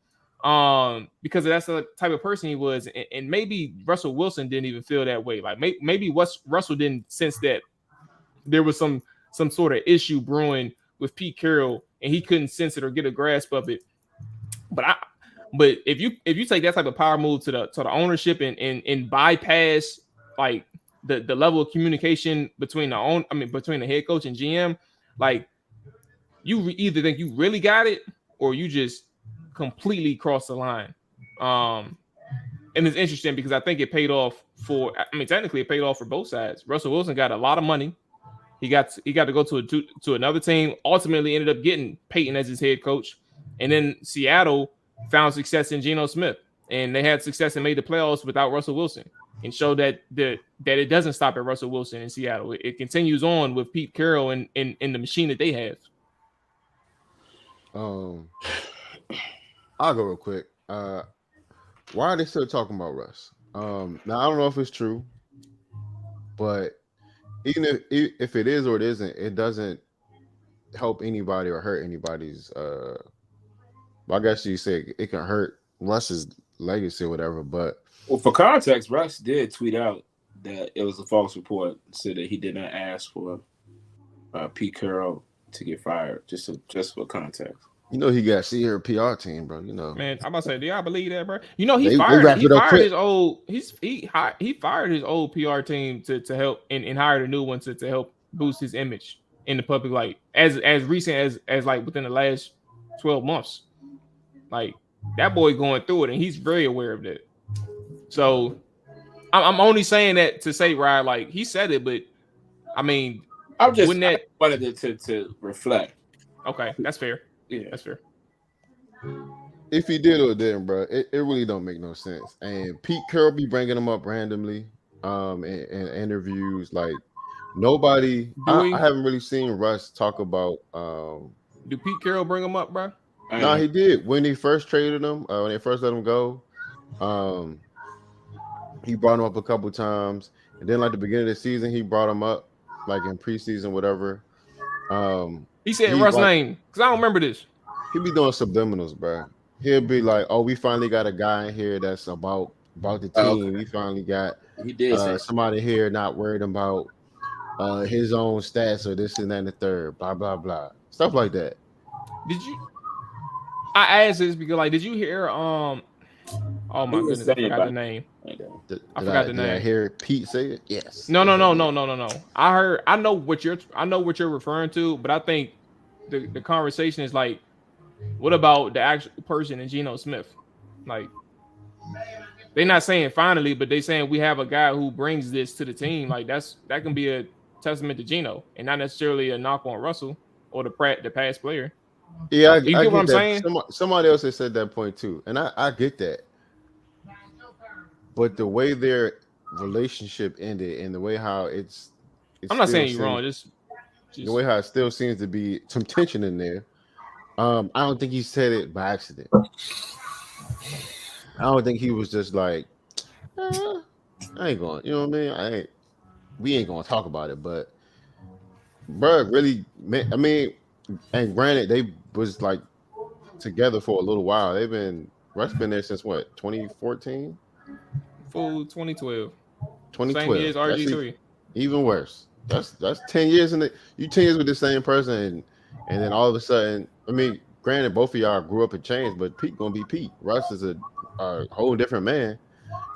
B: Because that's the type of person he was, and maybe Russell Wilson didn't even feel that way. Like maybe Russell didn't sense that there was some sort of issue brewing with Pete Carroll, and he couldn't sense it or get a grasp of it. But if you take that type of power move to the ownership and bypass like the level of communication between between the head coach and GM, like you either think you really got it or you just completely crossed the line. And it's interesting because I think it paid off technically it paid off for both sides. Russell Wilson got a lot of money. He got to go to another team, ultimately ended up getting Peyton as his head coach. And then Seattle found success in Geno Smith, and they had success and made the playoffs without Russell Wilson, and showed that it doesn't stop at Russell Wilson in Seattle. It continues on with Pete Carroll and the machine that they have.
C: I'll go real quick. Why are they still talking about Russ? Now I don't know if it's true, but even if it is or it isn't, it doesn't help anybody or hurt anybody's. I guess you say it can hurt Russ's legacy or whatever. But
D: for context, Russ did tweet out that it was a false report, said that he did not ask for Pete Carroll to get fired. Just for context.
C: He got her PR team, bro.
B: Man, I'm about to say, do y'all believe that, bro? He fired his old PR team to help and hired a new one to help boost his image in the public light as recent as like within the last 12 months. Like that boy going through it, and he's very aware of that. So I'm only saying that to say, right, like he said it, but I mean,
D: I'm just
B: wouldn't
D: wanted to reflect.
B: Okay, that's fair.
D: Yeah,
B: that's fair.
C: If he did or didn't, bro, it really don't make no sense. And Pete Carroll be bringing him up randomly, in interviews. Like nobody, I haven't really seen Russ talk about.
B: Do Pete Carroll bring him up, bro?
C: No, he did when he first traded him. When they first let him go, he brought him up a couple times, and then like the beginning of the season, he brought him up like in preseason, whatever.
B: He said Russ' name because I don't remember this.
C: He be doing subliminals, bro. He'll be like, "Oh, we finally got a guy in here that's about the team. We finally got somebody here not worried about his own stats or this and that and the third, blah blah blah, stuff like that."
B: Did you? I asked this because like, did you hear? Oh my goodness, I forgot the name. I forgot the name.
C: Did I hear Pete say it? Yes.
B: No. I know what you're referring to, but I think the conversation is like, what about the actual person in Geno Smith? Like, they're not saying finally, but they saying we have a guy who brings this to the team. Like that can be a testament to Geno and not necessarily a knock on Russell or the past player.
C: Yeah,
B: you get what I'm saying?
C: Somebody else has said that point too, and I get that. But the way their relationship ended and the way how it's
B: I'm not saying you're wrong. Just
C: the way how it still seems to be some tension in there. I don't think he said it by accident. I don't think he was just like, I ain't going. You know what I mean? We ain't gonna talk about it. But, bro, really, I mean, and granted, they was like together for a little while. Russ been there since what, 2014?
B: Full 2012.
C: 2012.
B: Same year as RG3.
C: Even worse. That's 10 years in you 10 years with the same person, and then all of a sudden, I mean, granted, both of y'all grew up and changed, but Pete gonna be Pete. Russ is a whole different man,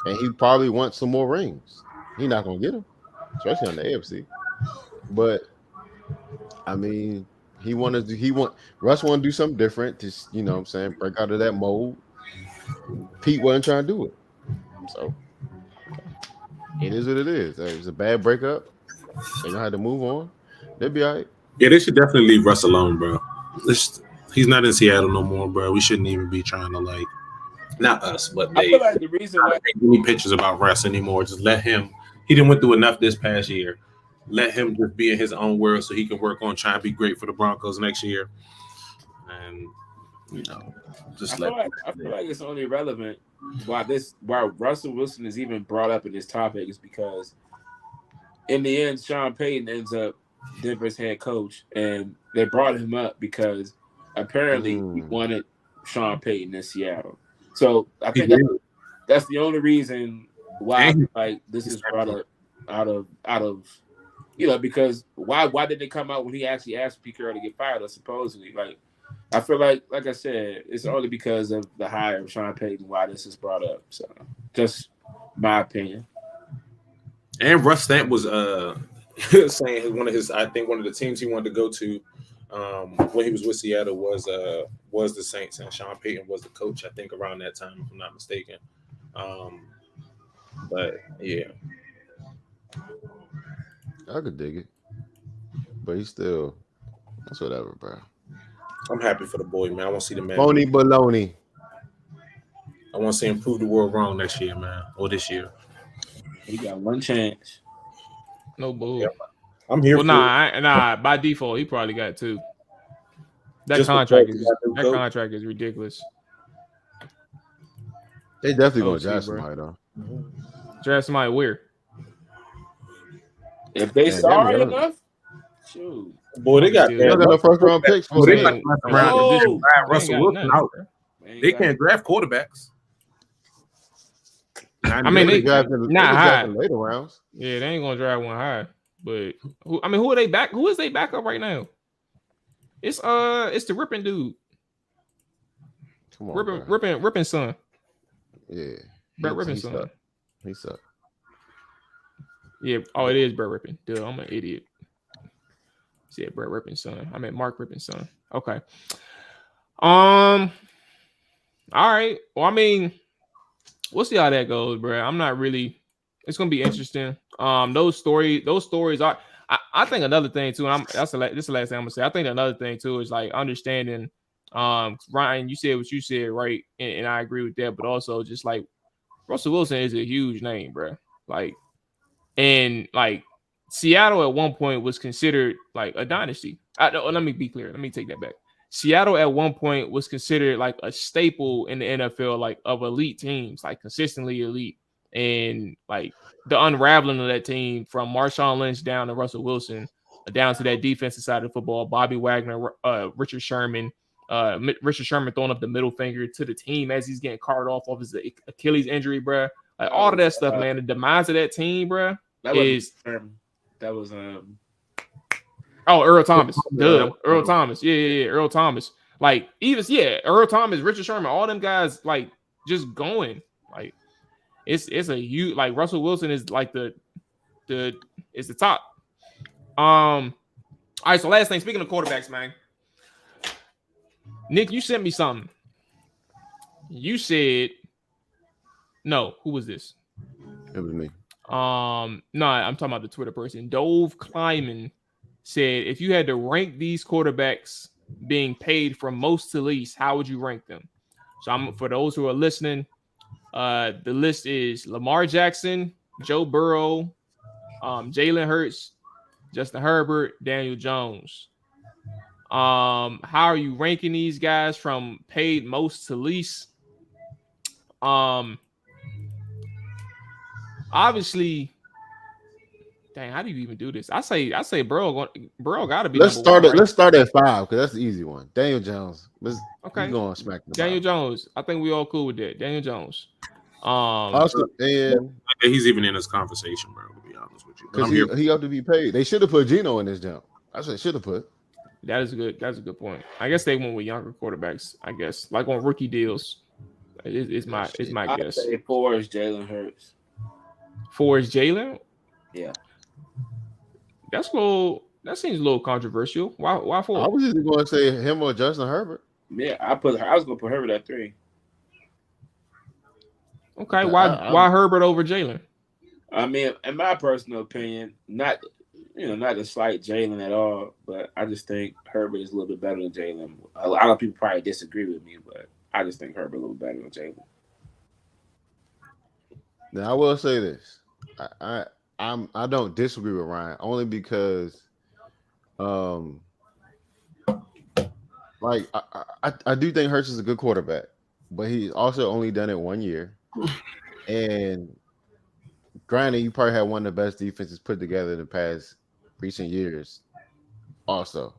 C: and he probably wants some more rings. He not gonna get them, especially on the AFC. But I mean, Russ want to do something different. Just, you know what I'm saying, break out of that mold. Pete wasn't trying to do it, so it is what it is. It was a bad breakup. They gonna have to move on. They'll be all right.
E: Yeah, they should definitely leave Russ alone, bro. He's not in Seattle no more, bro. We shouldn't even be trying to, like, not us, but
D: I feel like the reason why
E: take any pictures about Russ anymore. Just let him. He didn't went through enough this past year. Let him just be in his own world so he can work on trying to be great for the Broncos next year. And just
D: I feel like it's only relevant why Russell Wilson is even brought up in this topic is because in the end, Sean Payton ends up Denver's head coach, and they brought him up because apparently he wanted Sean Payton in Seattle. So I think that's the only reason why like this is brought up out of because why did it come out when he actually asked Pete Carroll to get fired or supposedly? Like I feel like I said, it's only because of the hire of Sean Payton why this is brought up. So just my opinion.
E: And Russ Stamp was saying one of the teams he wanted to go to when he was with Seattle was the Saints, and Sean Payton was the coach, I think, around that time, if I'm not mistaken. But yeah,
C: I could dig it, but he's still that's whatever, bro.
E: I'm happy for the boy, man. I want to see the man.
C: Phony baloney.
E: I want to see him prove the world wrong next year, man, or this year.
D: He got one chance.
B: No bull.
E: Yeah, I'm here.
B: Well, nah. By default, he probably got two. That contract is ridiculous.
C: They definitely gonna draft somebody though.
B: Draft somebody where?
D: If they sorry enough, shoot.
E: Boy, they got
C: no first round picks.
E: They Russell Wilson out. They can't draft quarterbacks.
B: I mean, they not high
C: later rounds.
B: Yeah, they ain't gonna draft one high. But who are they back? Who is they backup right now? It's the Rippin dude.
C: Come on,
B: Rippin son.
C: Yeah,
B: Brett Rippin's son.
C: He sucked.
B: Yeah. Oh, it is Brett Rippin. Dude, I'm an idiot. See, Brett Rippin's son. I meant Mark Rippin's son. Okay. All right. Well, I mean, we'll see how that goes, bro. I'm not really. It's gonna be interesting. Those stories are. I think another thing too, and this is the last thing I'm gonna say. I think another thing too is like understanding. Ryan, you said what you said, right? And I agree with that. But also, just like Russell Wilson is a huge name, bro. Like, and like Seattle at one point was considered like a dynasty. Let me be clear. Let me take that back. Seattle at one point was considered like a staple in the NFL, like of elite teams, like consistently elite. And like the unraveling of that team from Marshawn Lynch down to Russell Wilson, down to that defensive side of football, Bobby Wagner, Richard Sherman throwing up the middle finger to the team as he's getting carted off his Achilles injury, bro. Like all of that stuff, man. The demise of that team, bro, is
D: that was
B: Earl Thomas. Earl Thomas. Yeah, Earl Thomas. Like even Earl Thomas, Richard Sherman, all them guys like just going. Like it's a huge, like Russell Wilson is like the top. All right, so last thing, speaking of quarterbacks, man. Nick, you sent me something. You said no, who was this?
C: It was me.
B: No, I'm talking about the Twitter person. Dove Kleiman said, if you had to rank these quarterbacks being paid from most to least, how would you rank them? So for those who are listening, the list is Lamar Jackson, Joe Burrow, Jalen Hurts, Justin Herbert, Daniel Jones. How are you ranking these guys from paid most to least? Obviously, dang, how do you even do this? I say Burrow got to be.
C: Let's start at 5 because that's the easy one. Daniel Jones.
B: Okay.
C: He's going to smack the
B: Daniel Jones. I think we all cool with that. Daniel Jones.
C: Also,
E: he's even in this conversation, bro. To be honest with you,
C: because he ought to be paid. They should have put Geno in this jump. That's what they should have put.
B: That's a good point. I guess they went with younger quarterbacks. I guess like on rookie deals. It's my guess.
D: I'd say 4 is Jalen Hurts.
B: 4 is Jalen.
D: Yeah.
B: That seems a little controversial. Why 4?
C: I was just going to say him or Justin Herbert.
D: Yeah, I was going to put Herbert at 3.
B: Okay, why Herbert over Jalen?
D: I mean, in my personal opinion, not to slight Jalen at all, but I just think Herbert is a little bit better than Jalen. A lot of people probably disagree with me, but I just think Herbert a little better than Jalen.
C: Now I will say this: I don't disagree with Ryan only because, like I do think Hurts is a good quarterback, but he's also only done it 1 year, and granted, you probably had one of the best defenses put together in the past recent years. Also,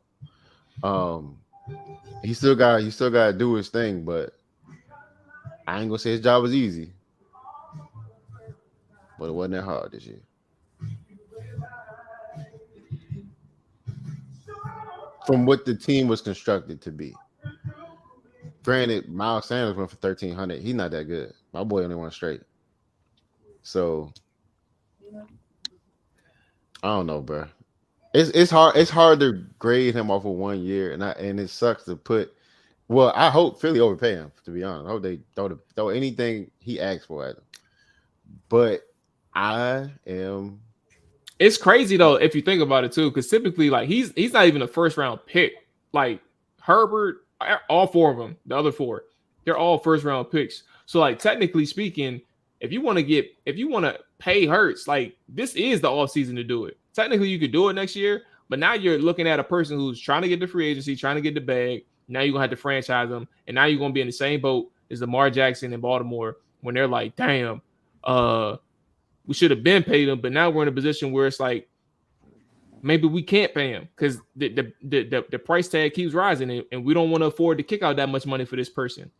C: he still got to do his thing, but I ain't gonna say his job was easy, but it wasn't that hard this year. From what the team was constructed to be. Granted, Miles Sanders went for 1,300. He's not that good. My boy only won straight. So I don't know, bro. It's hard. It's hard to grade him off of 1 year, and it sucks to put. Well, I hope Philly overpay him. To be honest, I hope they throw anything he asks for at him. But
B: It's crazy though if you think about it too, because typically like he's not even a first round pick. Like Herbert, all 4 of them, the other 4, they're all first round picks. So like technically speaking, if you want to pay Hurts, like this is the offseason to do it. Technically, you could do it next year, but now you're looking at a person who's trying to get the free agency, trying to get the bag. Now you're gonna have to franchise them, and now you're gonna be in the same boat as Lamar Jackson in Baltimore when they're like, damn, we should have been paid him, but now we're in a position where it's like maybe we can't pay him because the price tag keeps rising, and we don't want to afford to kick out that much money for this person.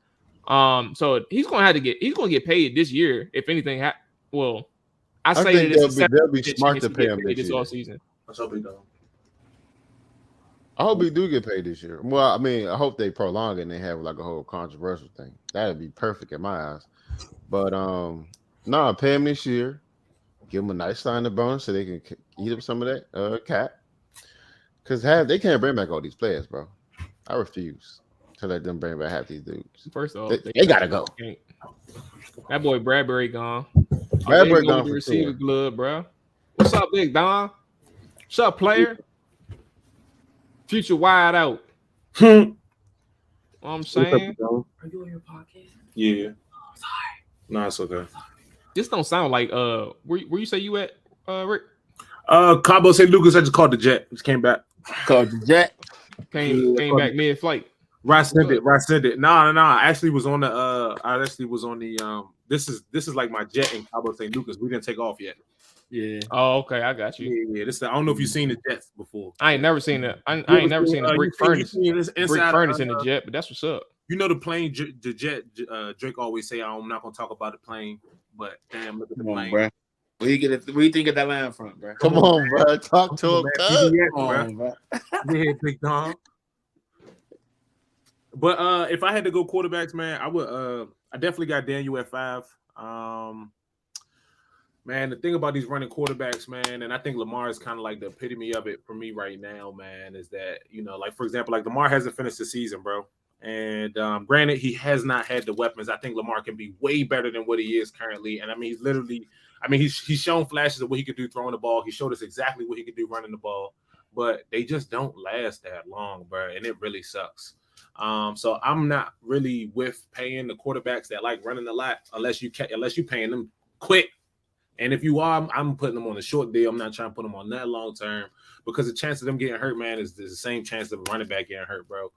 B: So he's gonna get paid this year if anything. I think
C: they'll be smart to pay him this
B: all season.
E: Let's hope he does.
C: I hope he do get paid this year. Well, I mean, I hope they prolong it and they have like a whole controversial thing. That'd be perfect in my eyes. But pay him this year. Give him a nice signing bonus so they can eat up some of that cap. Because they can't bring back all these players, bro. I refuse to let them bring back half these dudes.
B: First off,
C: they gotta go.
B: That boy Bradbury gone.
C: Bradbury gone
B: the
C: for
B: receiver glove, bro. What's up, Big Don? What's up, player? Future wide out.
E: What
B: I'm saying?
E: Are you on your podcast? Yeah. Oh, sorry. No, it's okay.
B: This don't sound like where you say you at, Rick?
E: Cabo St. Lucas, I just called the jet. Just came back.
D: Called the jet.
B: Came back mid-flight.
E: Right sent it. No. I actually was on the this is like my jet in Cabo St. Lucas. We didn't take off yet.
B: Yeah. Oh, okay, I got you.
E: Yeah. I don't know if you've seen the jets before.
B: I ain't never seen it. I ain't never seen a brick furnace. Brick furnace in the jet, but that's what's up.
E: You know the plane, the jet. Drake always say, "I'm not gonna talk about the plane," but damn, look at the plane.
D: Bro. Where you think of that line from, bro?
C: Come on, bro. Talk to him.
E: Come on, bro. Yeah, big dog. But if I had to go quarterbacks, man, I would. I definitely got Daniel at 5. Man, the thing about these running quarterbacks, man, and I think Lamar is kind of like the epitome of it for me right now, man, is that, like, for example, like Lamar hasn't finished the season, bro. And granted, he has not had the weapons. I think Lamar can be way better than what he is currently. And I mean, he's shown flashes of what he could do throwing the ball. He showed us exactly what he could do running the ball, but they just don't last that long, bro. And it really sucks. So I'm not really with paying the quarterbacks that like running a lot unless you paying them quick. And if you are, I'm putting them on a short deal. I'm not trying to put them on that long term because the chance of them getting hurt, man, is the same chance of a running back getting hurt, bro.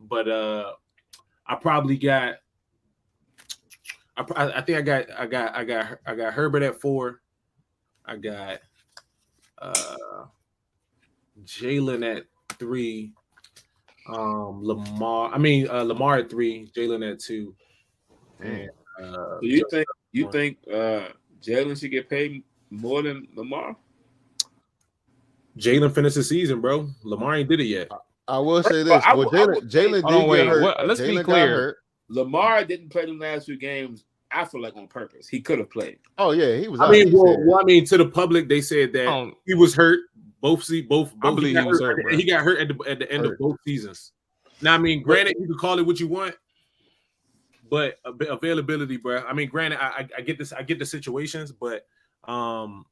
E: But I probably got. I think I got Herbert at 4. I got Jalen at 3. Lamar at 3, Jalen at 2. And
D: so you think Jalen should get paid more than Lamar?
E: Jalen finished the season, bro. Lamar ain't did it yet.
C: I will say this. Jalen did get hurt.
B: Let's be clear.
D: Lamar didn't play the last 2 games. I feel like on purpose. He could have played.
C: Oh yeah, he was.
E: I mean, to the public, they said that he was hurt. Both. I believe he was hurt. He got hurt at the end of both seasons. Now, I mean, granted, you can call it what you want, but availability, bro. I mean, granted, I get this. I get the situations, but
B: Well,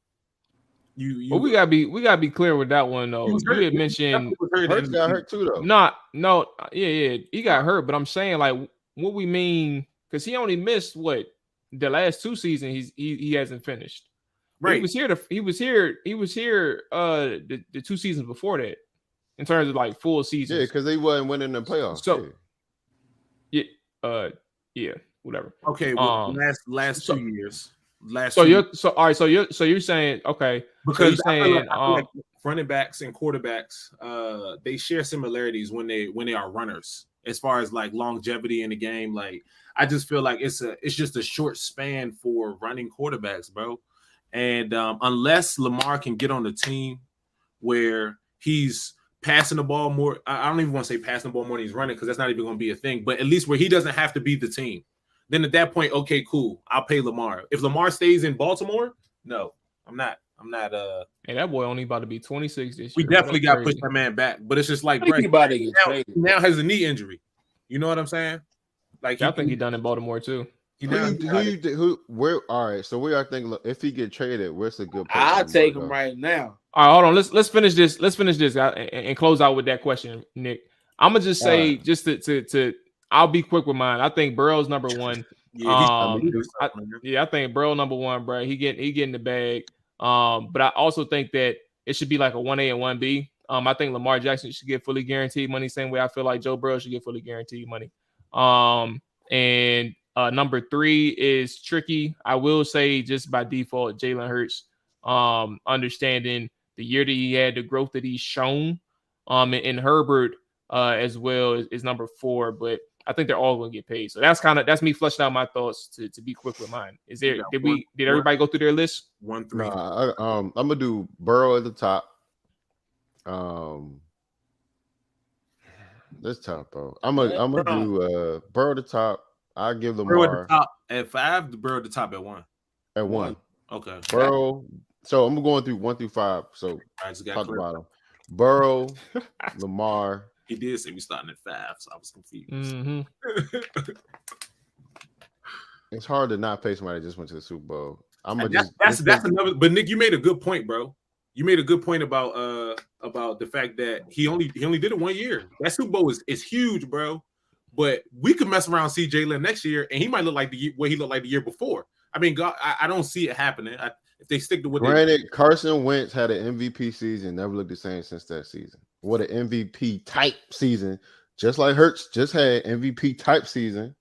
B: we gotta be clear with that one though. You had mentioned
C: Hurts got hurt too, though.
B: Yeah, he got hurt, but I'm saying like what we mean because he only missed the last 2 seasons he hasn't finished. Right. He was here the 2 seasons before that in terms of like full seasons.
C: Yeah, because they wasn't winning the playoffs.
B: So yeah, whatever.
E: Okay, well, last 2 years.
B: You're saying okay
E: because
B: so you're saying
E: I feel like running backs and quarterbacks they share similarities when they are runners as far as like longevity in the game. Like I just feel like it's just a short span for running quarterbacks, bro. And unless Lamar can get on the team where he's passing the ball more, I don't even want to say passing the ball more than he's running because that's not even going to be a thing. But at least where he doesn't have to be the team. Then at that point, okay, cool. I'll pay Lamar. If Lamar stays in Baltimore, no, I'm not.
B: Hey, that boy only about to be 26 this year.
E: We definitely got to push that man back. But it's just like, bro, now has a knee injury. You know what I'm saying? Like,
B: I think he done in Baltimore too.
C: Where? All right. So we are thinking if he get traded, where's a good?
D: I'll take him right now.
B: All right, hold on. Let's finish this. Let's finish this and close out with that question, Nick. I'm gonna just say just to I'll be quick with mine. I think Burrow's number 1. I think Burrow number 1, bro. He getting the bag. But I also think that it should be like a 1A and 1B. I think Lamar Jackson should get fully guaranteed money, same way I feel like Joe Burrow should get fully guaranteed money. And number 3 is tricky. I will say just by default, Jalen Hurts, understanding the year that he had, the growth that he's shown, and Herbert as well is number 4, but I think they're all going to get paid. So that's me fleshing out my thoughts to be quick with mine. Did everybody go through their list?
E: 1, 3.
C: I'm gonna do Burrow at the top. That's tough, bro. I'm gonna do Burrow at the top. I'll give Lamar
E: Burrow at the top at 5. The Burrow at the top at 1.
C: At 1.
E: Okay.
C: Burrow. So I'm going through 1 through 5. So top to bottom. Burrow, Lamar.
E: He did say we starting at 5, so I was confused.
B: Mm-hmm.
C: It's hard to not pay somebody that just went to the Super Bowl.
E: That's another. But Nick, you made a good point, bro. you made a good point about the fact that he only did it 1 year. That Super Bowl is huge, bro. But we could mess around, see Jalen next year, and he might look like what he looked like the year before. I mean, God, I don't see it happening. If they stick to what
C: Granted, Carson Wentz had an MVP season, never looked the same since that season. What an MVP type season, just like Hurts just had MVP type season.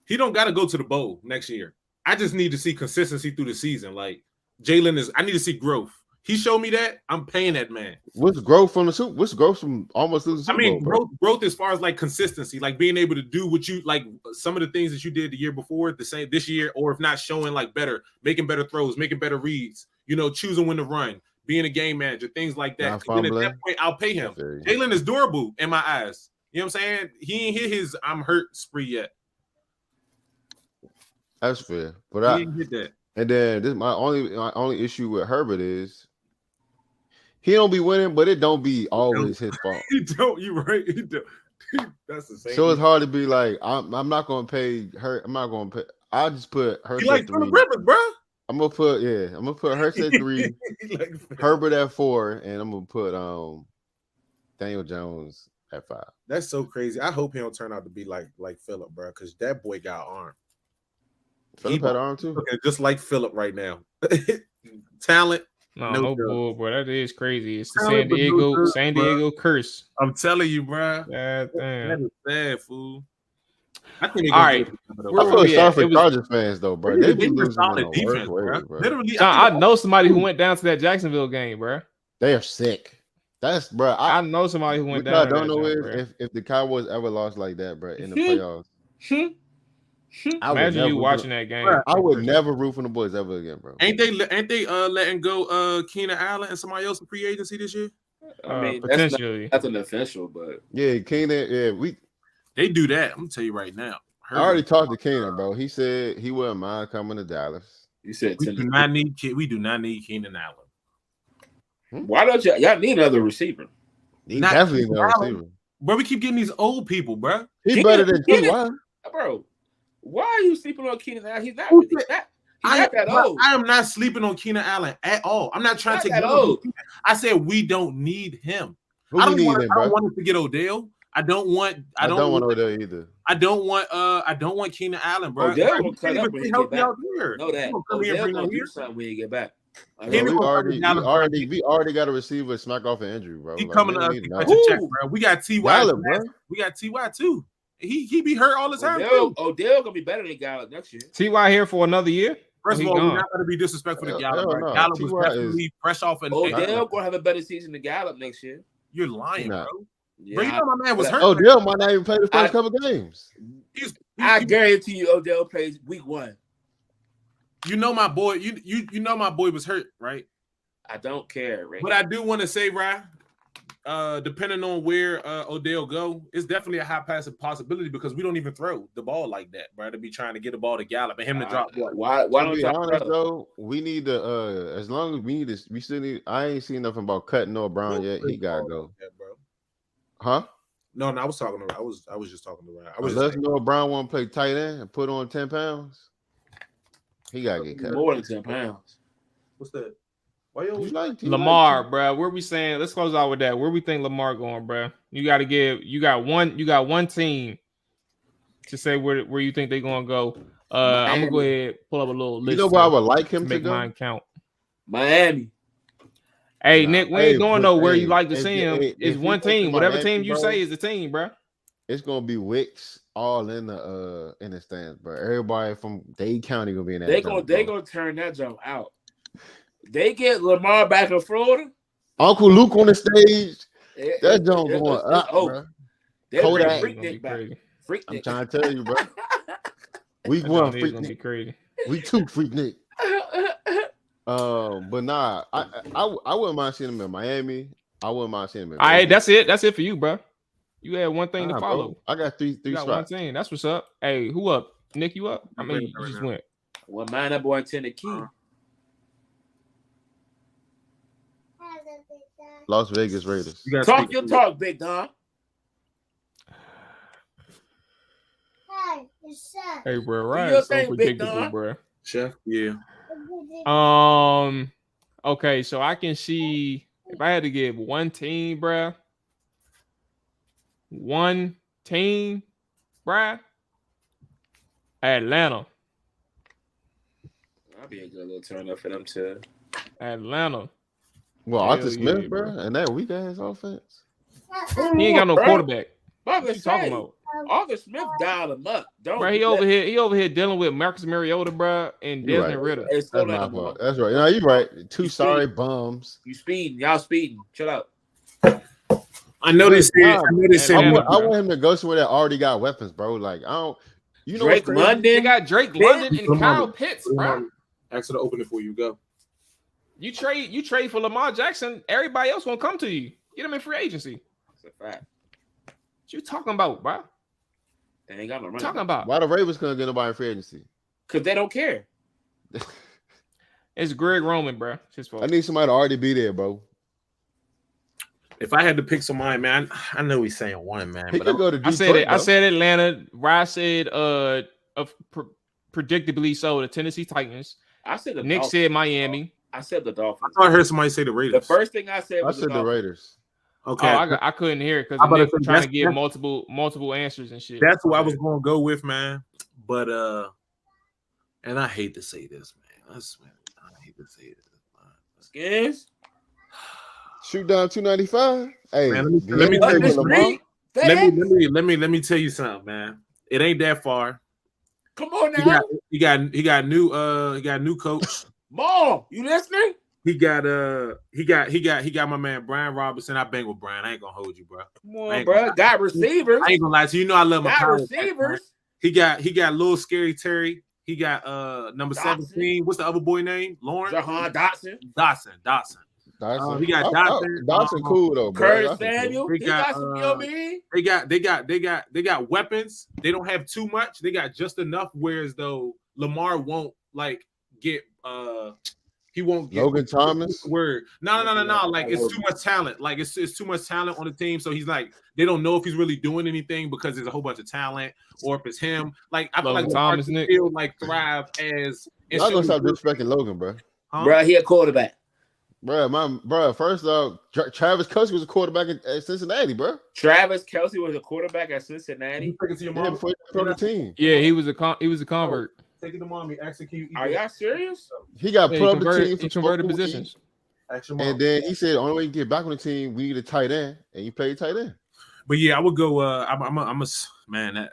E: He don't got to go to the bowl next year. I just need to see consistency through the season. Like Jalen I need to see growth. He showed me that. I'm paying that man.
C: What's growth from the Super? What's growth from almost losing Super Bowl?
E: Growth as far as like consistency, like being able to do what you like. Some of the things that you did the year before, the same this year, or if not, showing like better, making better throws, making better reads. Choosing when to run, being a game manager, things like that. Then at that point, I'll pay him. Jalen is durable in my eyes. You know what I'm saying? He ain't hit his I'm hurt spree yet.
C: That's fair, but
E: he didn't hit that.
C: And then this my only issue with Herbert is he don't be winning, but it don't be always his fault.
E: He don't. You right. He don't. That's the same.
C: So it's hard to be like I'm not gonna pay her. I'm not gonna pay. I'll just put Hurts
E: at 3. Rivers, bro.
C: I'm gonna put Hurts at 3, Herbert at 4, and I'm gonna put Daniel Jones at 5.
E: That's so crazy. I hope he don't turn out to be like Phillip, bro, because that boy got arm.
C: Phillip had arm too.
E: Okay, just like Phillip right now. Talent.
B: No bull, bro. That is crazy. It's the San Diego curse.
E: I'm telling you, bro.
B: God damn.
E: That is bad, fool. I think
B: all right.
C: I feel sorry for Chargers fans though, bro. They be losing
E: solid defense, bro.
B: Literally, I know somebody who went down to that Jacksonville game, bro.
C: They are sick. That's bro.
B: I know somebody who went down.
C: I don't know if the Cowboys ever lost like that, bro, in the playoffs.
B: Imagine you watching that game.
C: I would never root for the boys ever again, bro.
E: Ain't they letting go Keenan Allen and somebody else in free agency this year?
D: I mean,
B: potentially.
D: That's an official, but
C: yeah, Keenan.
E: They do that. I'm gonna tell you right now.
C: I already talked to Keenan, bro. He said he wouldn't mind coming to Dallas.
D: You said
E: we do not need Keenan Allen.
D: Why don't y'all need another receiver?
C: He definitely another receiver.
E: Bro, we keep getting these old people, bro.
C: He's better than T.Y.
D: Bro. Why are you sleeping on Keenan Allen? He's not that old.
E: I am not sleeping on Keenan Allen at all. I'm not trying to take
D: old.
E: I said we don't need him.
C: Who
E: I don't
C: need
E: want
C: him, bro?
E: us to get Odell. I don't want
C: Odell either.
E: I don't want Keenan Allen, bro.
D: Odell will cut up when he get back. Know that.
E: Odell
D: gonna do something when he get back.
C: We already got a receiver smack off an injury, bro.
E: He coming to cut your check, bro. We got T.Y. We got T.Y. too. He be hurt all the time.
D: Odell gonna be better than Gallup next year.
B: T.Y. here for another year.
E: First of all, we're not gonna be disrespectful to Gallup. Right? Gallup was definitely fresh off an
D: Odell gonna have a better season than Gallup next year.
E: You're lying, bro.
D: Yeah,
E: bro, you know my man was hurt.
C: Odell might not even play the first couple games.
D: I guarantee you, Odell plays week 1.
E: You know my boy. You know my boy was hurt, right?
D: I don't care, right?
E: But I do want to say, right. Depending on where Odell go, it's definitely a high passing possibility because we don't even throw the ball like that, bro. To be trying to get the ball to Gallup and him to drop.
D: Why don't you
C: honest though? We need to as long as we need this, we still need. I ain't seen nothing about cutting or Brown yet. He gotta go,
E: bro.
C: Huh?
E: No, I was talking to. I was just talking to Ryan.
C: Unless Noah Brown want to play tight end and put on 10 pounds, he gotta get cut.
D: More than 10 pounds.
E: What's that? Why you
B: Lamar, bro? Where we saying? Let's close out with that. Where we think Lamar going, bro? You got one team to say where you think they're gonna go. I'm gonna go ahead pull up a little list.
C: You know where I would like him to
B: make
C: go?
B: mine count.
D: Miami.
B: Hey, Nick, we ain't going nowhere. You like to see him? It's one team. Whatever team you say is the team, bro.
C: It's gonna be Wicks all in the stands, bro. Everybody from Dade County gonna be in that.
D: They gonna turn that jump out. They get Lamar back in Florida.
C: Uncle Luke on the stage. That jump going up, bro.
D: Kodak. Freak back.
C: I'm trying to tell you, bro. Week 1, Freak Nick.
B: Crazy.
C: Week 2, Freak Nick. But nah, I wouldn't mind seeing him in Miami. I wouldn't mind seeing him in.
B: All right, that's it. That's it for you, bro. You had one thing to follow.
C: Bro. I got three
B: got
C: spots.
B: One thing. That's what's up. Hey, who up? Nick, you up? I mean, you just went.
D: Well, mine that boy Tennessee.
C: Las Vegas Raiders.
D: Talk your talk, Big Don.
B: Hey, bro, right? So
D: thing,
B: predictable, bro.
E: Chef, yeah.
B: Okay, so I can see if I had to give one team, bruh. One team, bruh. Atlanta.
D: That'd be a good little turn up for them too.
B: Atlanta.
C: Well,
B: Hell
C: Arthur Smith,
B: yeah,
C: bro, and that weak ass offense.
B: He ain't got no quarterback.
D: What
B: you talking about?
D: Arthur Smith dialed him up.
B: Bro, he over here dealing with Marcus Mariota, bro, and Desmond Ritter.
D: It's
C: That's my fault. That's right. No, you're right. Two sorry bums.
D: You speeding. Y'all speeding. Chill out.
E: I know they said.
C: I want him to go somewhere that already got weapons, bro. Like I don't. You know,
D: Drake London.
B: They got Drake London and Kyle Pitts, bro.
E: Actually, open it for you. Go.
B: You trade for Lamar Jackson. Everybody else won't come to you. Get him in free agency.
D: That's a fact.
B: What you talking about, bro?
D: They ain't got no money.
B: Talking about
C: why the Ravens couldn't get nobody in free agency?
D: Because they don't care.
B: It's Greg Roman, bro. It's his fault.
C: I need somebody to already be there, bro.
E: If I had to pick somebody, man, I know he's saying one, man.
C: He
E: but
C: could go to Detroit,
B: I said Atlanta. Rye said predictably so the Tennessee Titans.
D: I said the
B: Nick
D: Dolphins.
B: said Miami.
D: I said the Dolphins.
E: I heard somebody say the Raiders.
D: The first thing I said was
C: the Raiders.
E: Okay.
B: Oh, I couldn't hear it because Nick was trying to give multiple answers and shit.
E: That's what I was going to go with, man. But and I hate to say this, man. I hate to say this.
D: Skins.
C: Shoot down 295. Hey,
E: man, let me tell you something, man. It ain't that far.
D: Come on now.
E: He got new coach.
D: Mom, you listening?
E: He got my man Brian Robinson. I bang with Brian. I ain't gonna hold you, bro.
D: Come on, bro. Got receivers.
E: I ain't gonna lie to you. You know I love my
D: receivers.
E: He got little scary Terry. He got number 17. What's the other boy name? Lauren.
D: Dotson.
E: He got Dotson.
C: Dotson cool though, bro.
D: Curtis Samuel. He got some
E: They got weapons. They don't have too much. They got just enough. Whereas though Lamar won't like get he won't get
C: Logan Thomas.
E: Word. No. Like it's too much talent. Like it's too much talent on the team. So he's like they don't know if he's really doing anything because there's a whole bunch of talent or if it's him. Like I feel like
B: Thomas
E: feel like thrive as.
C: Y'all gonna stop disrespecting Logan, bro.
E: Huh?
D: Bro, he a quarterback.
C: Bro, first off, Travis Kelce was a quarterback at Cincinnati, bro.
D: Travis Kelce was a quarterback at Cincinnati.
C: Before the team.
B: Yeah, he was a convert.
E: Take it to mommy. Execute.
D: Are y'all serious?
C: He got put up the team
B: for converted positions.
C: And then he said, the only way you get back on the team, we need a tight end, and you played tight end.
E: But yeah, I would go. I'm a man. That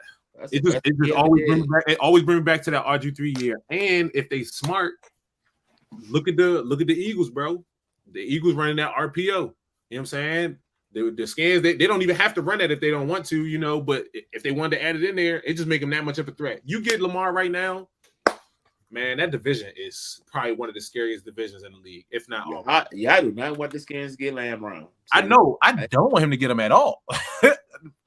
E: it just always brings me back. It always brings me back to that RG3 year. And if they smart, look at the Eagles, bro. The Eagles running that RPO. You know what I'm saying? The Skins, they don't even have to run that if they don't want to, you know. But if they wanted to add it in there, it just make them that much of a threat. You get Lamar right now, man. That division is probably one of the scariest divisions in the league, if not all.
D: I do not want the Skins to get Lamb Brown.
F: I know. I don't want him to get him at all.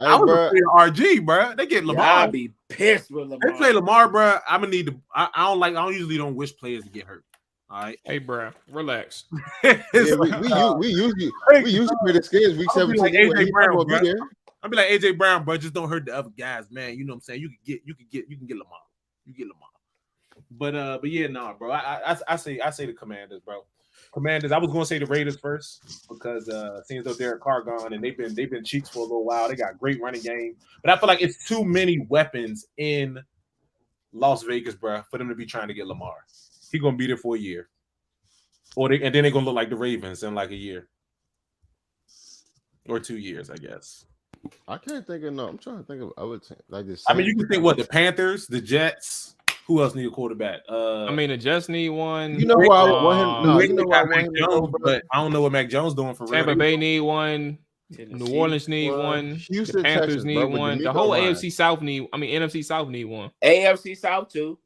F: I would play RG, bro. They get Lamar.
D: I'd be pissed with Lamar.
E: They play Lamar, bro. I'm gonna need to. I don't usually don't wish players to get hurt. All right.
B: Hey, bro, relax.
C: Yeah, we usually play the Skins week 17.
E: Like AJ Brown, bro. I'll be like AJ Brown, bro. Just don't hurt the other guys, man. You know what I'm saying? You can get Lamar. You get Lamar. But yeah, nah, bro. I say the Commanders, bro. Commanders. I was gonna say the Raiders first because seems though Derek Carr gone and they've been cheats for a little while. They got great running game, but I feel like it's too many weapons in Las Vegas, bro, for them to be trying to get Lamar. He's gonna be there for a year, and then they're gonna look like the Ravens in like a year or 2 years, I guess.
C: I can't think of no. I'm trying to think of other teams like this.
E: I mean, you can think what the Panthers, the Jets. Who else need a quarterback?
B: The Jets need one.
C: You know why I want him? No, you know why I want him
E: Jones, but I don't know what Mac Jones doing for real.
B: Tampa Bay need one. New Orleans need one.
C: Houston,
B: the Panthers
C: Texas,
B: need
C: bro,
B: one. The whole NFC South need. NFC South need one.
D: AFC South too.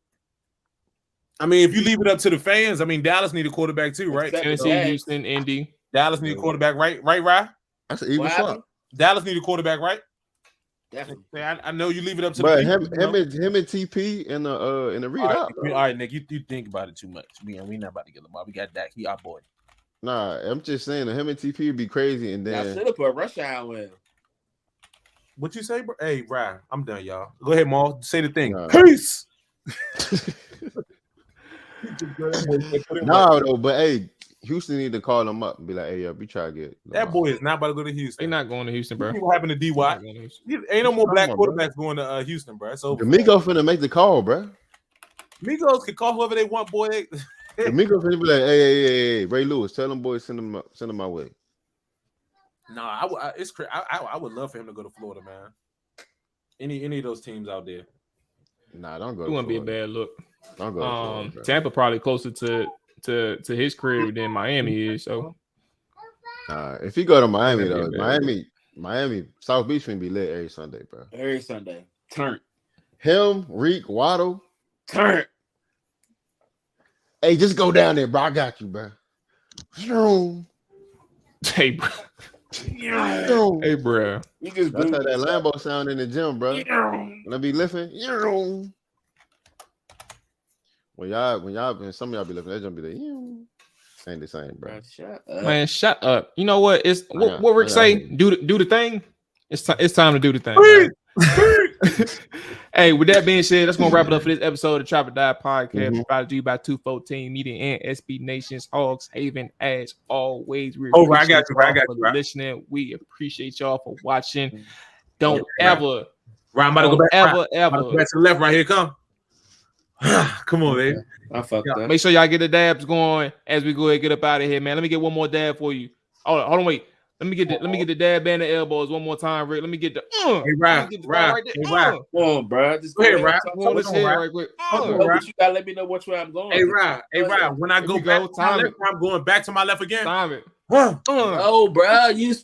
E: I mean, if you leave it up to the fans, I mean, Dallas need a quarterback too, right?
B: Tennessee, Houston, Indy.
E: Dallas need a quarterback, right? Right, Rye?
C: That's an Eagle swap.
E: Dallas need a quarterback, right?
D: Definitely.
E: I know you leave it up to
C: but
E: the people,
C: him and TP in the read
F: all right, Nick, you think about it too much. We not about to get Lamar. We got Dak. He our boy.
C: Nah, I'm just saying that him and TP would be crazy, and then
D: I should have put rush hour in.
E: What you say, bro? Hey, Ryan, I'm done, y'all. Go ahead, Maul. Say the thing.
C: Nah.
E: Peace.
C: No, though, but hey, Houston need to call them up and be like, "Hey, yo, we try to get
E: That boy is not about to go to Houston.
B: They're not going to Houston, bro.
E: What happened to D-Watt? Ain't no more black quarterbacks going to Houston, bro. So
C: D'Amico finna make the call, bro.
E: Migos can call whoever they want, boy.
C: D'Amico finna be like, hey, Ray Lewis, tell them boys send them my way.
E: No, I would love for him to go to Florida, man. Any of those teams out there.
C: Nah, don't go.
B: It wouldn't be a bad look.
C: Don't go. To Florida,
B: Tampa probably closer to his career than Miami is. So,
C: if he go to Miami though, Miami, South Beach finna be lit every Sunday, bro.
D: Every Sunday, turn
C: him, Reek, Waddle,
D: turn.
C: Hey, just go down there, bro. I got you, bro.
B: Hey, bro. Hey, bro.
D: You just
C: that's how that Lambo sound in the gym, bro. When I be lifting, when some of y'all be lifting, that jump be like, ain't the same, bro.
D: Shut up.
B: Man, shut up. You know what? It's what Rick say. Do the thing. It's time to do the thing. Hey, with that being said, that's gonna wrap it up for this episode of Trap or Die Podcast. Brought to you by 214 Media and SB Nations, Hogs Haven. As always, we
E: I got you.
B: Listening. We appreciate y'all for watching. Don't ever,
E: I'm about to go back.
B: Ever
E: back to the left right here. Come on, baby.
D: I fucked up.
B: Make sure y'all get the dabs going as we go ahead and get up out of here, man. Let me get one more dab for you. Hold on, wait. Let me get the dab and the elbows one more time, Rick. Let me get the
E: Hey, Rap.
D: Come on, bro. Just
E: go ahead, Rap.
B: On this head right quick.
D: You gotta let me know which way I'm going.
E: Hey, Rap. When I go back to my left, I'm going back to my left again.
B: Time it.
D: Oh, bro, you.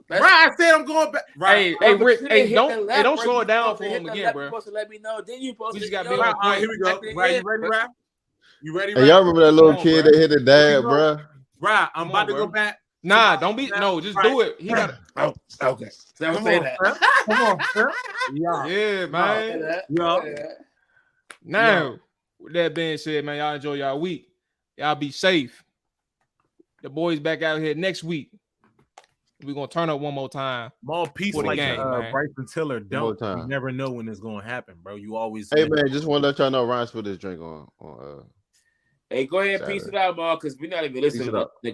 E: I said I'm going back.
B: Hey, Rick. Hey, don't slow it down for him again, bro.
D: You supposed to let me know. Then you supposed to.
B: Just got
E: all right, here we go. Right, you ready, Rap? You ready?
C: Hey, y'all remember that little kid that hit the dad, bro?
E: Right, I'm about to go back.
B: Nah, don't be. No, just do it. He got.
D: Oh, okay. Don't say that.
E: Come on,
B: yeah, man. Now, with that being said, man, y'all enjoy y'all week. Y'all be safe. The boys back out here next week. We're gonna turn up one more time.
E: More peace like
B: game,
E: Bryson Tiller. Don't you never know when it's gonna happen, bro. You always.
C: Hey man, just want to let y'all know Ryan's put this drink on.
D: Hey, go ahead and piece it out, Mark, because we're not even listening to